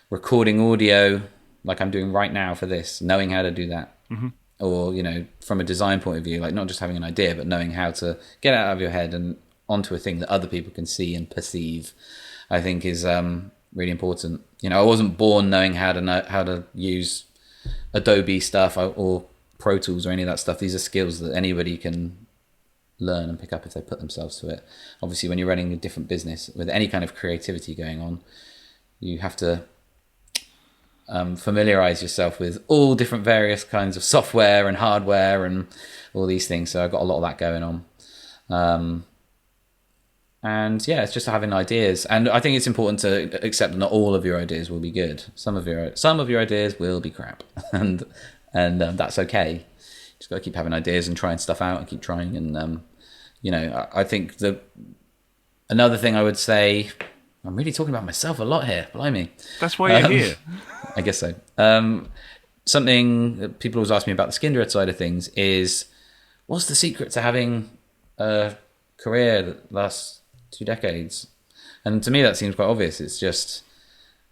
B: recording audio like I'm doing right now for this, knowing how to do that. Mm-hmm. Or, from a design point of view, not just having an idea, but knowing how to get it out of your head and onto a thing that other people can see and perceive, I think is really important. I wasn't born knowing how to use Adobe stuff or Pro Tools or any of that stuff. These are skills that anybody can learn and pick up if they put themselves to it. Obviously, when you're running a different business with any kind of creativity going on, you have to familiarize yourself with all different various kinds of software and hardware and all these things. So I've got a lot of that going on. It's just having ideas. And I think it's important to accept that not all of your ideas will be good. Some of your ideas will be crap, and that's okay. Just got to keep having ideas and trying stuff out and keep trying. And I think another thing I would say. I'm really talking about myself a lot here, blimey.
A: That's why you're here.
B: I guess so. Something that people always ask me about the Skindred side of things is, what's the secret to having a career that lasts 2 decades. And to me, that seems quite obvious. It's just,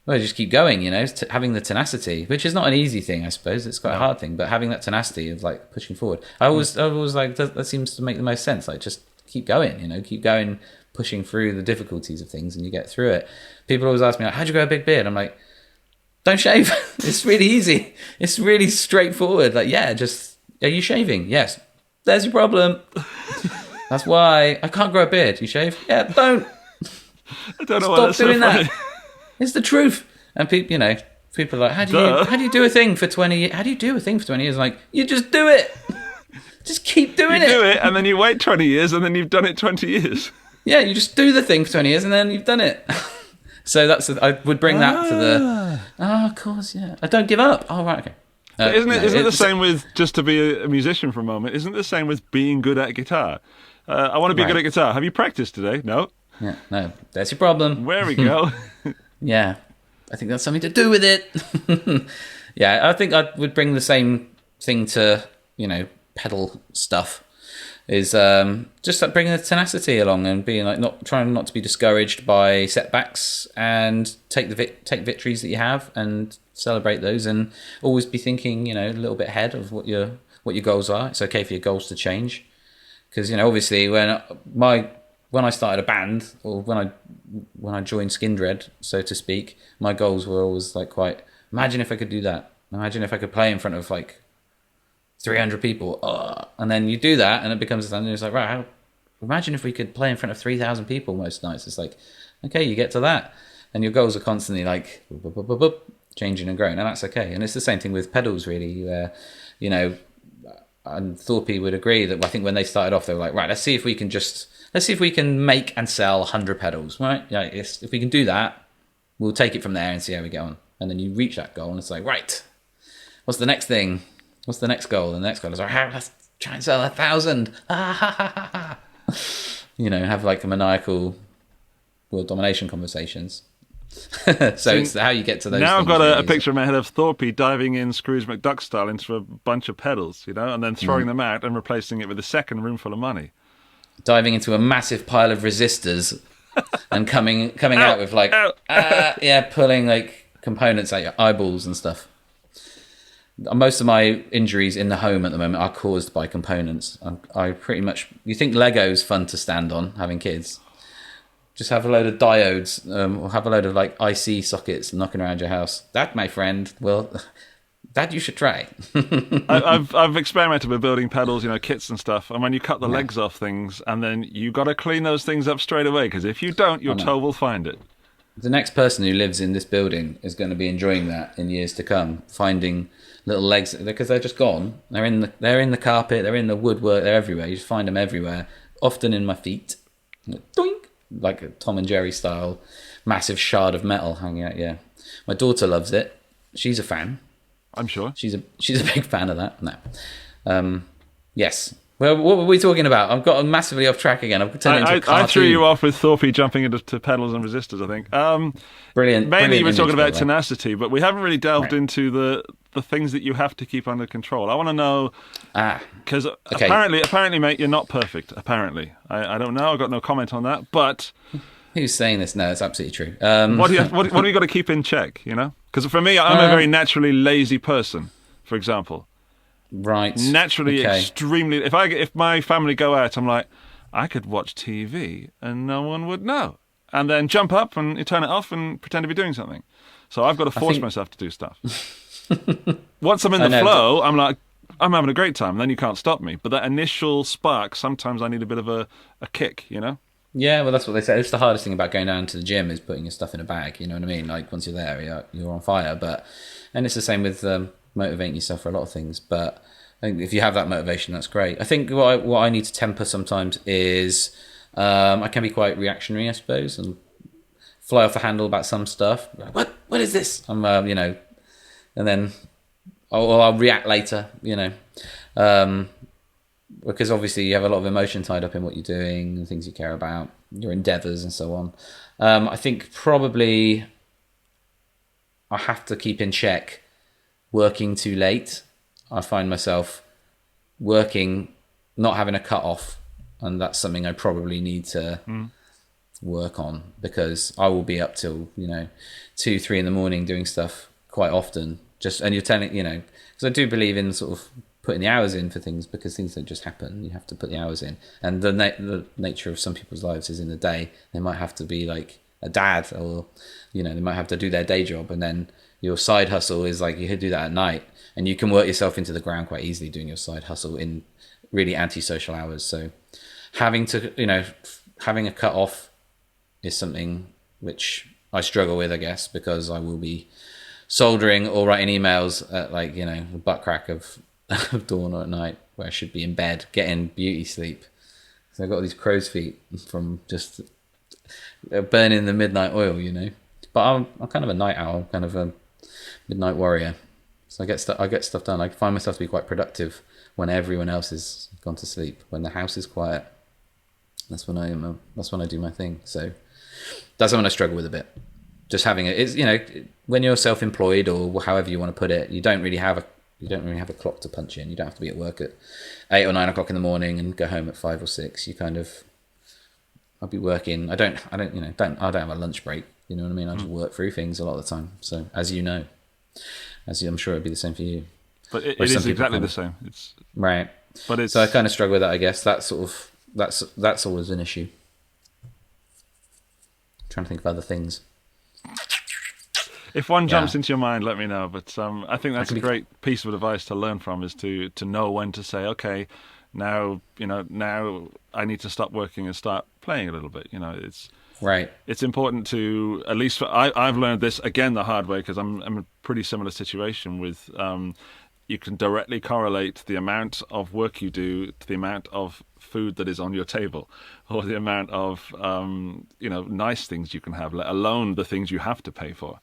B: well, just keep going, you know, having the tenacity, which is not an easy thing, I suppose. It's quite a hard thing, but having that tenacity of like pushing forward. I always like, that seems to make the most sense. Like, just keep going, you know, keep going, pushing through the difficulties of things, and you get through it. People always ask me, like, how'd you grow a big beard? I'm like, don't shave. It's really easy. It's really straightforward. Like, yeah, just, are you shaving? Yes. There's your problem. That's why I can't grow a beard. You shave? Yeah, don't.
A: I don't know
B: Stop
A: why that's
B: doing
A: so funny.
B: that. It's the truth. And people, you know, people are like, how do you do a thing for 20 years? How do you do a thing for 20 years? I'm like, you just do it. Just keep doing it.
A: You do it, and then you wait 20 years, and then you've done it 20 years.
B: Yeah, you just do the thing for 20 years, and then you've done it. So I would bring that to the... Oh, of course, yeah. I don't give up. Oh, right, okay.
A: Isn't it the same with, just to be a musician for a moment, isn't it the same with being good at guitar? I want to be good at guitar. Have you practiced today? No.
B: Yeah, no, that's your problem.
A: Where we go.
B: Yeah, I think that's something to do with it. Yeah, I think I would bring the same thing to, you know, pedal stuff. Is just like bringing the tenacity along and being like trying not to be discouraged by setbacks, and take victories that you have and celebrate those, and always be thinking, you know, a little bit ahead of what your goals are. It's okay for your goals to change, because, you know, obviously when I started a band, or when I joined Skindred, so to speak, my goals were always like, quite, imagine if I could do that. Imagine if I could play in front of like 300 people. And then you do that, and it becomes something. It's like, right, imagine if we could play in front of 3,000 people most nights. It's like, okay, you get to that, and your goals are constantly like changing and growing, and that's okay. And it's the same thing with pedals, really. Where, you know, and Thorpy would agree that I think when they started off, they were like, right, let's see if we can make and sell 100 pedals, right? Yeah, if we can do that, we'll take it from there and see how we get on. And then you reach that goal, and it's like, right, what's the next thing? What's the next goal? And the next goal is like, let's try and sell 1,000. You know, have like a maniacal world domination conversations. So it's how you get to those.
A: Now I've got
B: really
A: a picture in my head of Thorpy diving in Scrooge McDuck style into a bunch of pedals, you know, and then throwing them out and replacing it with a second room full of money.
B: Diving into a massive pile of resistors and coming out with like, pulling like components out your eyeballs and stuff. Most of my injuries in the home at the moment are caused by components. I pretty much... You think Lego's fun to stand on, having kids? Just have a load of diodes, or have a load of like IC sockets knocking around your house. That, my friend, well, that you should try.
A: I've experimented with building pedals, you know, kits and stuff. And when you cut the legs off things, and then you got to clean those things up straight away, because if you don't, your toe will find it.
B: The next person who lives in this building is going to be enjoying that in years to come, finding little legs, because they're just gone. They're in the carpet, they're in the woodwork, they're everywhere. You just find them everywhere. Often in my feet, doink, like a Tom and Jerry style, massive shard of metal hanging out. Yeah, my daughter loves it. She's a fan.
A: I'm sure
B: she's a big fan of that. No, yes. Well, what were we talking about? I've got massively off track again. I've turned into a cartoon.
A: I threw you off with Thorpy jumping into pedals and resistors, I think.
B: Brilliant.
A: Mainly we're talking about tenacity, but we haven't really delved into the things that you have to keep under control. I want to know, because apparently, mate, you're not perfect. Apparently, I don't know. I've got no comment on that. But
B: who's saying this? No, it's absolutely true.
A: What have you got to keep in check? You know, because for me, I'm a very naturally lazy person. For example.
B: Right.
A: Naturally, extremely. If my family go out, I'm like, I could watch TV and no one would know, and then jump up and turn it off and pretend to be doing something. So I've got to force myself to do stuff. Once I'm in the flow, I'm like, I'm having a great time. And then you can't stop me. But that initial spark, sometimes I need a bit of a kick, you know.
B: Yeah, well, that's what they say. It's the hardest thing about going down to the gym is putting your stuff in a bag. You know what I mean? Like once you're there, you're on fire. And it's the same with motivating yourself for a lot of things. But I think if you have that motivation, that's great. I think what I need to temper sometimes is I can be quite reactionary, I suppose, and fly off the handle about some stuff. Like, what is this? I'm and then I'll react later. You know. Because obviously you have a lot of emotion tied up in what you're doing, the things you care about, your endeavours and so on. I think probably I have to keep in check working too late. I find myself working, not having a cut off, and that's something I probably need to work on, because I will be up till 2, 3 in the morning doing stuff quite often. And you're telling because I do believe in sort of putting the hours in for things, because things don't just happen. You have to put the hours in, and the nature of some people's lives is in the day. They might have to be like a dad, or they might have to do their day job, and then your side hustle is like you could do that at night, and you can work yourself into the ground quite easily doing your side hustle in really antisocial hours. So having a cut off is something which I struggle with, I guess, because I will be soldering or writing emails at the butt crack of dawn or at night, where I should be in bed getting beauty sleep. So I've got these crow's feet from just burning the midnight oil, But I'm kind of a night owl, kind of a midnight warrior. So I get stuff done. I find myself to be quite productive when everyone else is gone to sleep. When the house is quiet, that's when I do my thing. So that's when I struggle with a bit. Just having when you're self-employed, or however you want to put it, you don't really have a clock to punch in. You don't have to be at work at 8 or 9 o'clock in the morning and go home at 5 or 6. I'll be working. I don't have a lunch break. You know what I mean? I just work through things a lot of the time. So as I'm sure it'd be the same for you.
A: But it is exactly the same. It's
B: right.
A: But
B: so I kind of struggle with that, I guess. That's always an issue. Trying to think of other things.
A: If one jumps into your mind, let me know. But I think that's a great piece of advice to learn from, is to know when to say, okay, now I need to stop working and start playing a little bit. It's
B: right.
A: It's important to, at least I've learned this again the hard way, because I'm in a pretty similar situation with. You can directly correlate the amount of work you do to the amount of food that is on your table, or the amount of nice things you can have, let alone the things you have to pay for.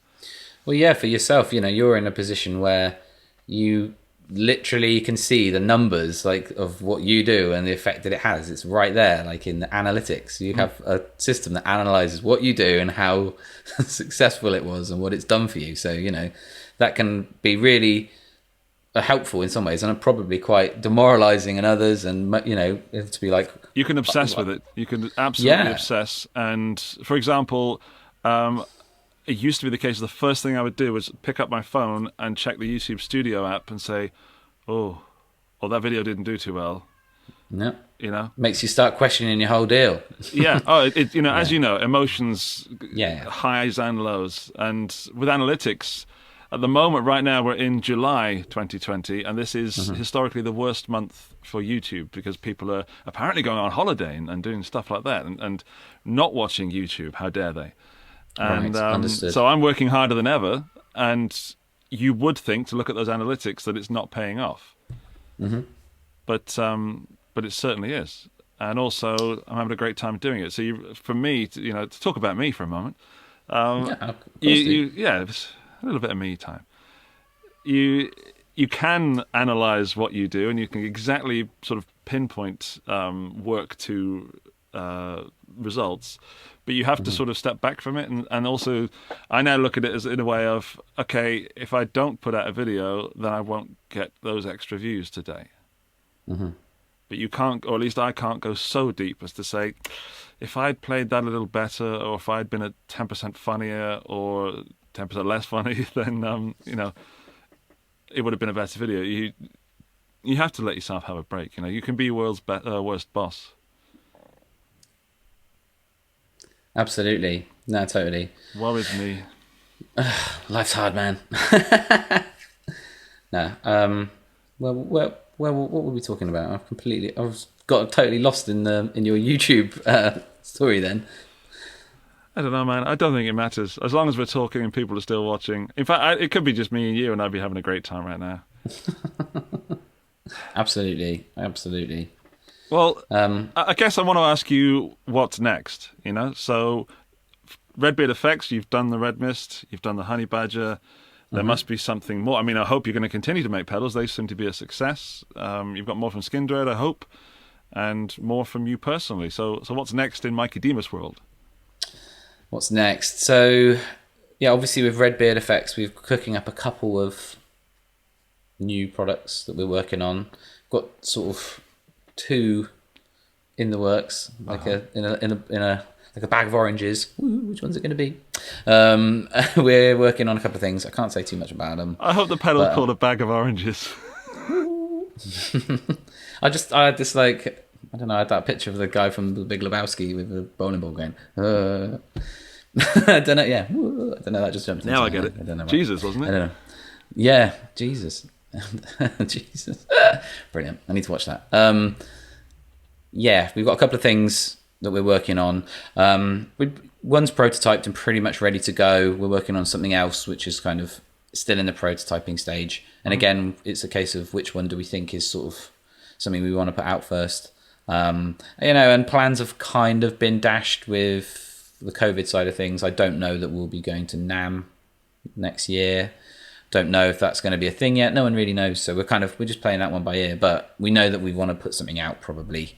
B: Well, yeah, for yourself, you're in a position where you literally can see the numbers of what you do and the effect that it has. It's right there, in the analytics. You have a system that analyzes what you do and how successful it was and what it's done for you. So, that can be really helpful in some ways, and probably quite demoralizing in others. And to be like,
A: you can obsess with it. You can absolutely obsess. And for example, it used to be the case. The first thing I would do was pick up my phone and check the YouTube Studio app and say, "Oh, that video didn't do too well."
B: No, makes you start questioning your whole deal.
A: Yeah. Oh, as you know, emotions,
B: yeah,
A: highs and lows, and with analytics. At the moment, right now, we're in July 2020, and this is historically the worst month for YouTube, because people are apparently going on holiday and doing stuff like that, and not watching YouTube. How dare they? And
B: understood.
A: So I'm working harder than ever, and you would think, to look at those analytics, that it's not paying off. Mm-hmm. But it certainly is. And also, I'm having a great time doing it. So for me, to talk about me for a moment, it's a little bit of me time. You can analyze what you do, and you can exactly sort of pinpoint work to results, but you have to sort of step back from it. And also, I now look at it as in a way of, okay, if I don't put out a video, then I won't get those extra views today. Mm-hmm. But you can't, or at least I can't, go so deep as to say, if I'd played that a little better, or if I'd been at 10% funnier or 10% less funny, then it would have been a better video. You have to let yourself have a break. You can be your world's worst boss.
B: Absolutely. No, totally.
A: Woe is me.
B: Life's hard, man. No. What were we talking about? I got totally lost in your YouTube story then.
A: I don't know, man. I don't think it matters. As long as we're talking and people are still watching. In fact, it could be just me and you, and I'd be having a great time right now.
B: Absolutely.
A: Well, I guess I want to ask you what's next, So, Redbeard Effects, you've done the Red Mist, you've done the Honey Badger. There must be something more. I mean, I hope you're going to continue to make pedals. They seem to be a success. You've got more from Skindred, I hope, and more from you personally. So what's next in Mikey Demus world?
B: What's next? So, obviously with Redbeard Effects, we're cooking up a couple of new products that we're working on. Got sort of 2 in the works, in a like a bag of oranges. Ooh, which one's it going to be? We're working on a couple of things. I can't say too much about them.
A: I hope the pedal's called a bag of oranges.
B: I had this like, I don't know, I had that picture of the guy from The Big Lebowski with the bowling ball going, I don't know, yeah. I don't know, that just jumped
A: Now I
B: into
A: get
B: my
A: it.
B: head. I don't know.
A: Jesus, wasn't it?
B: I don't know. Yeah, Jesus. Jesus. Brilliant. I need to watch that. Yeah, we've got a couple of things that we're working on. One's prototyped and pretty much ready to go. We're working on something else, which is kind of still in the prototyping stage. And again, it's a case of which one do we think is sort of something we want to put out first. And plans have kind of been dashed with the COVID side of things. I don't know that we'll be going to NAMM next year. Don't know if that's going to be a thing yet. No one really knows. So we're just playing that one by ear. But we know that we want to put something out probably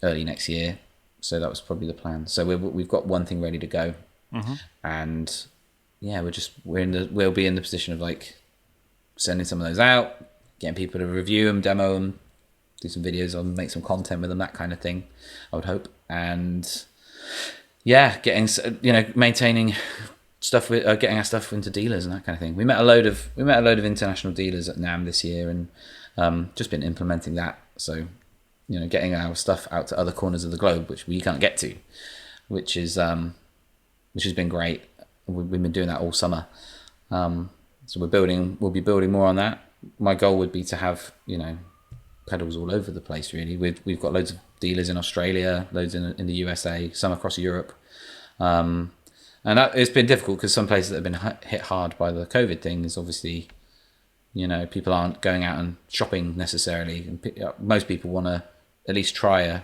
B: early next year. So that was probably the plan. So we've got one thing ready to go, and yeah, we'll be in the position of like sending some of those out, getting people to review them, demo them, do some videos on, make some content with them, that kind of thing. I would hope, and yeah, maintaining stuff with getting our stuff into dealers and that kind of thing. We met a load of international dealers at NAMM this year, and just been implementing that. So, getting our stuff out to other corners of the globe, which we can't get to, which has been great. We've been doing that all summer. So we'll be building more on that. My goal would be to have, pedals all over the place, really. We've got loads of dealers in Australia, loads in the USA, some across Europe. And it's been difficult because some places that have been hit hard by the COVID thing is obviously, people aren't going out and shopping necessarily. And most people want to at least try a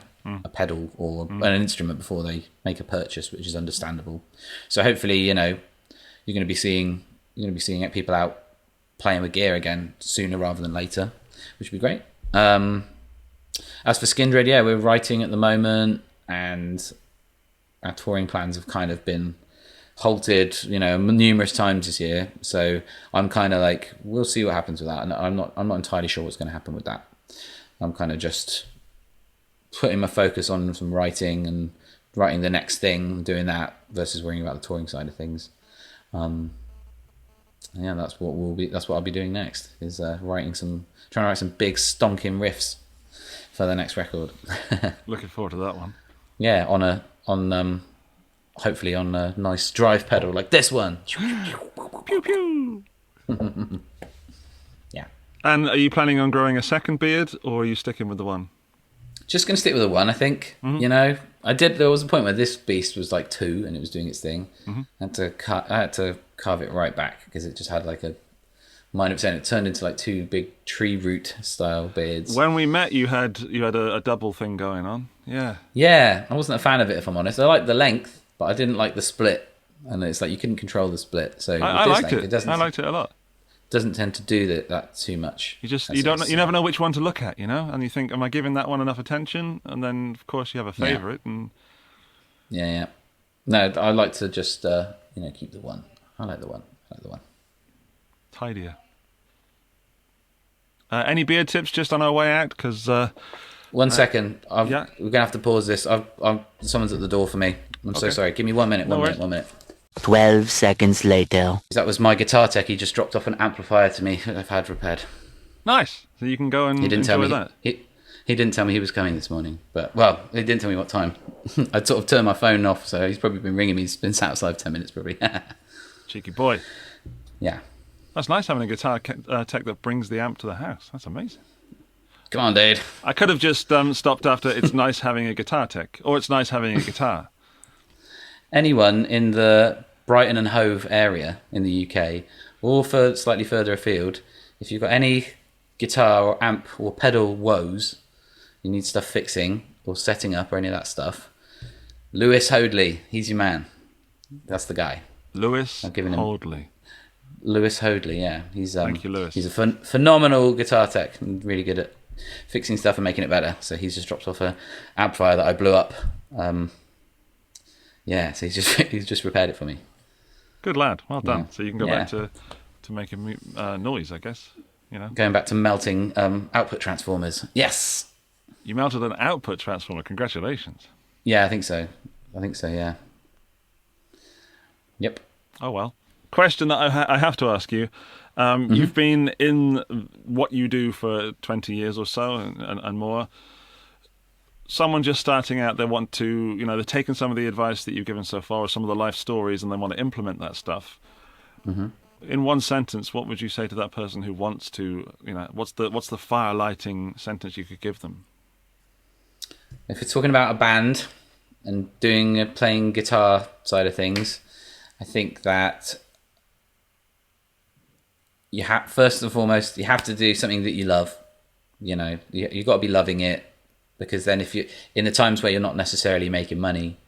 B: pedal or an instrument before they make a purchase, which is understandable. So hopefully, you're going to be seeing people out playing with gear again sooner rather than later, which would be great. As for Skindred, yeah, we're writing at the moment, and our touring plans have kind of been halted, numerous times this year. So I'm kind of like, we'll see what happens with that, and I'm not entirely sure what's going to happen with that. I'm kind of just putting my focus on some writing and writing the next thing, doing that versus worrying about the touring side of things. Yeah, that's what I'll be doing next, is trying to write some big stonking riffs for the next record.
A: Looking forward to that one.
B: Yeah, hopefully on a nice drive pedal like this one.
A: Pew pew.
B: Yeah.
A: And are you planning on growing a second beard, or are you sticking with the one?
B: Just going to stick with the one, I think. There was a point where this beast was like 2 and it was doing its thing. I had to carve it right back because it just had like a minor percent. It turned into like 2 big tree root style beards.
A: When we met, you had a double thing going on. Yeah.
B: Yeah, I wasn't a fan of it, if I'm honest. I liked the length, but I didn't like the split. And it's like you couldn't control the split. So
A: I liked it. I liked it a lot.
B: Doesn't tend to do that too much.
A: You never know which one to look at, and you think, am I giving that one enough attention? And then of course you have a favourite. And
B: yeah. No, I like to just keep the one. I like the one.
A: Tidier. Any beard tips just on our way out? Because
B: 1 second, we're gonna have to pause this. Someone's at the door for me. I'm so sorry. Give me 1 minute. 1 minute.
C: 12 seconds later.
B: That was my guitar tech. He just dropped off an amplifier to me that I've had repaired.
A: Nice. So you can go and enjoy that.
B: He didn't tell me he was coming this morning. But, he didn't tell me what time. I'd sort of turned my phone off, so he's probably been ringing me. He's been sat outside 10 minutes probably.
A: Cheeky boy.
B: Yeah.
A: That's nice having a guitar tech that brings the amp to the house. That's amazing.
B: Come on, dude.
A: I could have just stopped after it's nice having a guitar tech, or it's nice having a guitar.
B: Anyone in the Brighton and Hove area in the UK, or slightly further afield, if you've got any guitar or amp or pedal woes, you need stuff fixing or setting up or any of that stuff, Lewis Hoadley, he's your man. That's the guy.
A: Lewis Hoadley.
B: Lewis Hoadley, yeah.
A: Thank you, Lewis.
B: He's a phenomenal guitar tech and really good at fixing stuff and making it better. So he's just dropped off an amplifier that I blew up. Yeah, so he's just repaired it for me.
A: Good lad, well done.
B: Yeah.
A: So you can go back to making noise, I guess.
B: Going back to melting output transformers. Yes.
A: You melted an output transformer. Congratulations.
B: Yeah, I think so. I think so. Yeah. Yep.
A: Oh, well. Question that I have to ask you. You've been in what you do for 20 years or so and more. Someone just starting out, they want to, they're taking some of the advice that you've given so far or some of the life stories and they want to implement that stuff. In one sentence, what would you say to that person who wants to, what's the fire lighting sentence you could give them?
B: If you're talking about a band and playing guitar side of things, I think that first and foremost, you have to do something that you love. You've got to be loving it, because then if you in the times where you're not necessarily making money,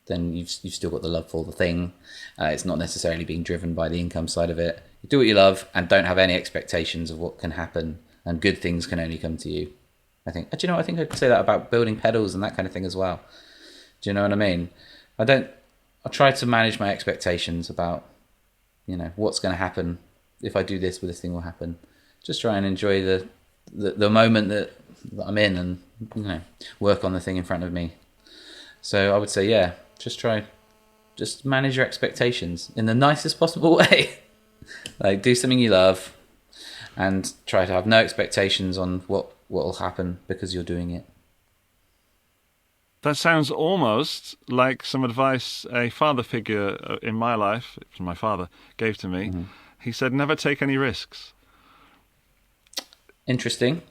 B: then you've still got the love for the thing. It's not necessarily being driven by the income side of it. You do what you love and don't have any expectations of what can happen, and good things can only come to you. I think I think I'd say that about building pedals and that kind of thing as well. Do you know what I mean? I try to manage my expectations about, what's going to happen. If I do this, this thing will happen. Just try and enjoy the moment that I'm in, and work on the thing in front of me. So I would say, just manage your expectations in the nicest possible way. Like, do something you love, and try to have no expectations on what will happen because you're doing it.
A: That sounds almost like some advice a father figure in my life, my father, gave to me. He said, never take any risks.
B: Interesting.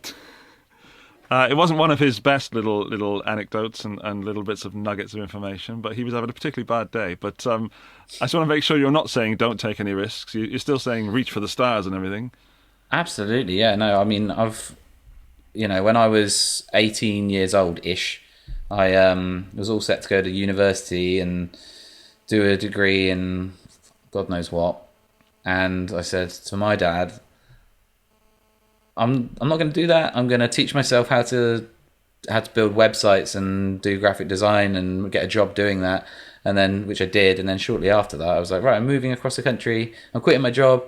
A: It wasn't one of his best little anecdotes and little bits of nuggets of information, but he was having a particularly bad day. But I just want to make sure you're not saying don't take any risks. You're still saying reach for the stars and everything.
B: Absolutely, yeah. No, I mean, when I was 18 years old-ish, I was all set to go to university and do a degree in God knows what. And I said to my dad, I'm not going to do that. I'm going to teach myself how to build websites and do graphic design and get a job doing that. And then, which I did. And then shortly after that, I was like, right, I'm moving across the country. I'm quitting my job.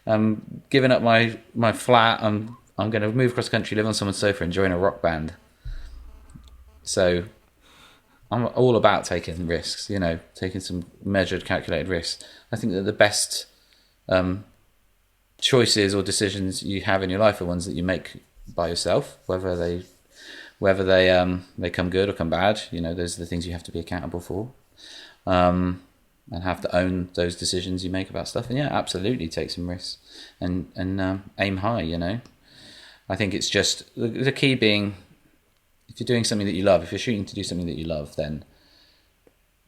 B: I'm giving up my flat. I'm going to move across the country, live on someone's sofa, and join a rock band. So I'm all about taking risks, taking some measured, calculated risks. I think that the best choices or decisions you have in your life are ones that you make by yourself, whether they come good or come bad. Those are the things you have to be accountable for, and have to own those decisions you make about stuff. And absolutely take some risks and aim high. I think it's just the key being, if you're doing something that you love, if you're shooting to do something that you love, then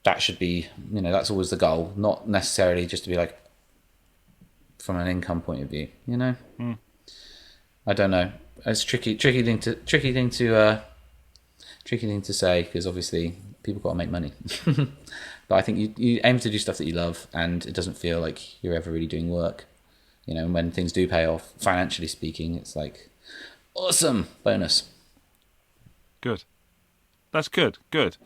B: that should be, that's always the goal, not necessarily just to be like from an income point of view, I don't know. It's tricky thing to say, because obviously people got to make money. But I think you aim to do stuff that you love, and it doesn't feel like you're ever really doing work. And when things do pay off, financially speaking, it's like, awesome, bonus.
A: Good. That's good. And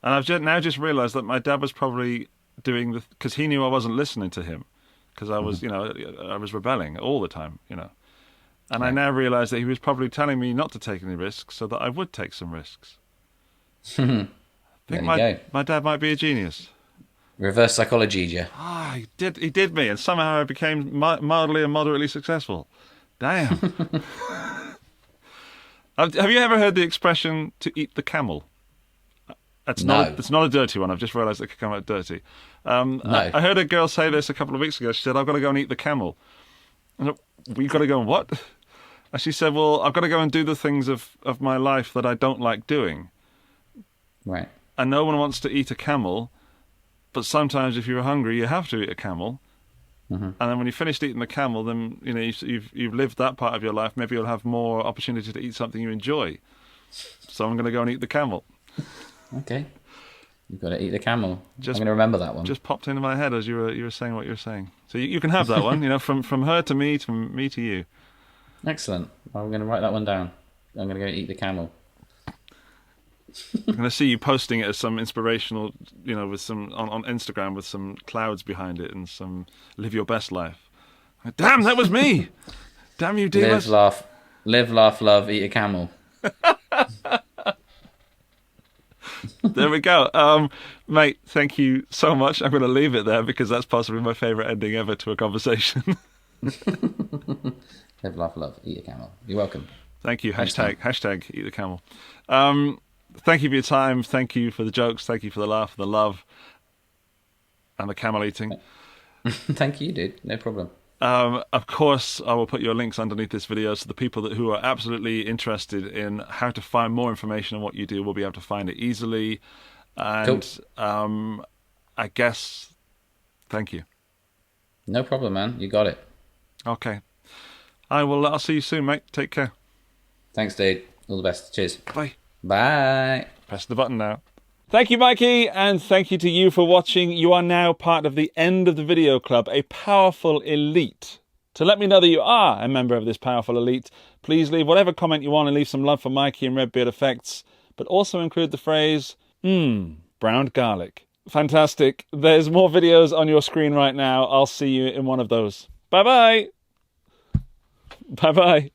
A: I've now just realised that my dad was probably doing because he knew I wasn't listening to him, because I was, I was rebelling all the time, And I now realise that he was probably telling me not to take any risks so that I would take some risks. I think my dad might be a genius.
B: Reverse psychology, yeah.
A: He did me, and somehow I became mildly and moderately successful. Damn. Have you ever heard the expression "to eat the camel"? It's not a dirty one. I've just realised it could come out dirty.
B: No.
A: I heard a girl say this a couple of weeks ago. She said, "I've got to go and eat the camel." I said, "We've got to go and what?" And she said, "Well, I've got to go and do the things of my life that I don't like doing."
B: Right.
A: And no one wants to eat a camel, but sometimes if you're hungry, you have to eat a camel. And then when you finished eating the camel, then you've lived that part of your life. Maybe you'll have more opportunity to eat something you enjoy. So I'm going to go and eat the camel.
B: Okay, you've got to eat the camel. I'm going to remember that one.
A: Just popped into my head as you were saying what you were saying. So you can have that one. From her to me to you. Excellent.
B: I'm going to write that one down. I'm going to go eat the camel.
A: I'm going to see you posting it as some inspirational, with some on Instagram with some clouds behind it and some live your best life. Damn, that was me. Damn you, Demus.
B: Live, laugh, love, eat a camel.
A: There we go. Mate, thank you so much. I'm going to leave it there because that's possibly my favourite ending ever to a conversation.
B: Live, laugh, love. Eat a camel. You're welcome.
A: Thank you. Hashtag eat the camel. Thank you for your time. Thank you for the jokes. Thank you for the laugh, the love, and the camel eating.
B: Thank you, dude. No problem.
A: Of course, I will put your links underneath this video so the people who are absolutely interested in how to find more information on what you do will be able to find it easily. And cool. I guess, thank you.
B: No problem, man. You got it.
A: Okay. I'll see you soon, mate. Take care.
B: Thanks, dude. All the best. Cheers.
A: Bye.
B: Bye.
A: Press the button now. Thank you, Mikey, and thank you to you for watching. You are now part of the End of the Video Club, a powerful elite. To let me know that you are a member of this powerful elite, please leave whatever comment you want and leave some love for Mikey and Redbeard Effects, but also include the phrase, browned garlic. Fantastic. There's more videos on your screen right now. I'll see you in one of those. Bye-bye. Bye-bye.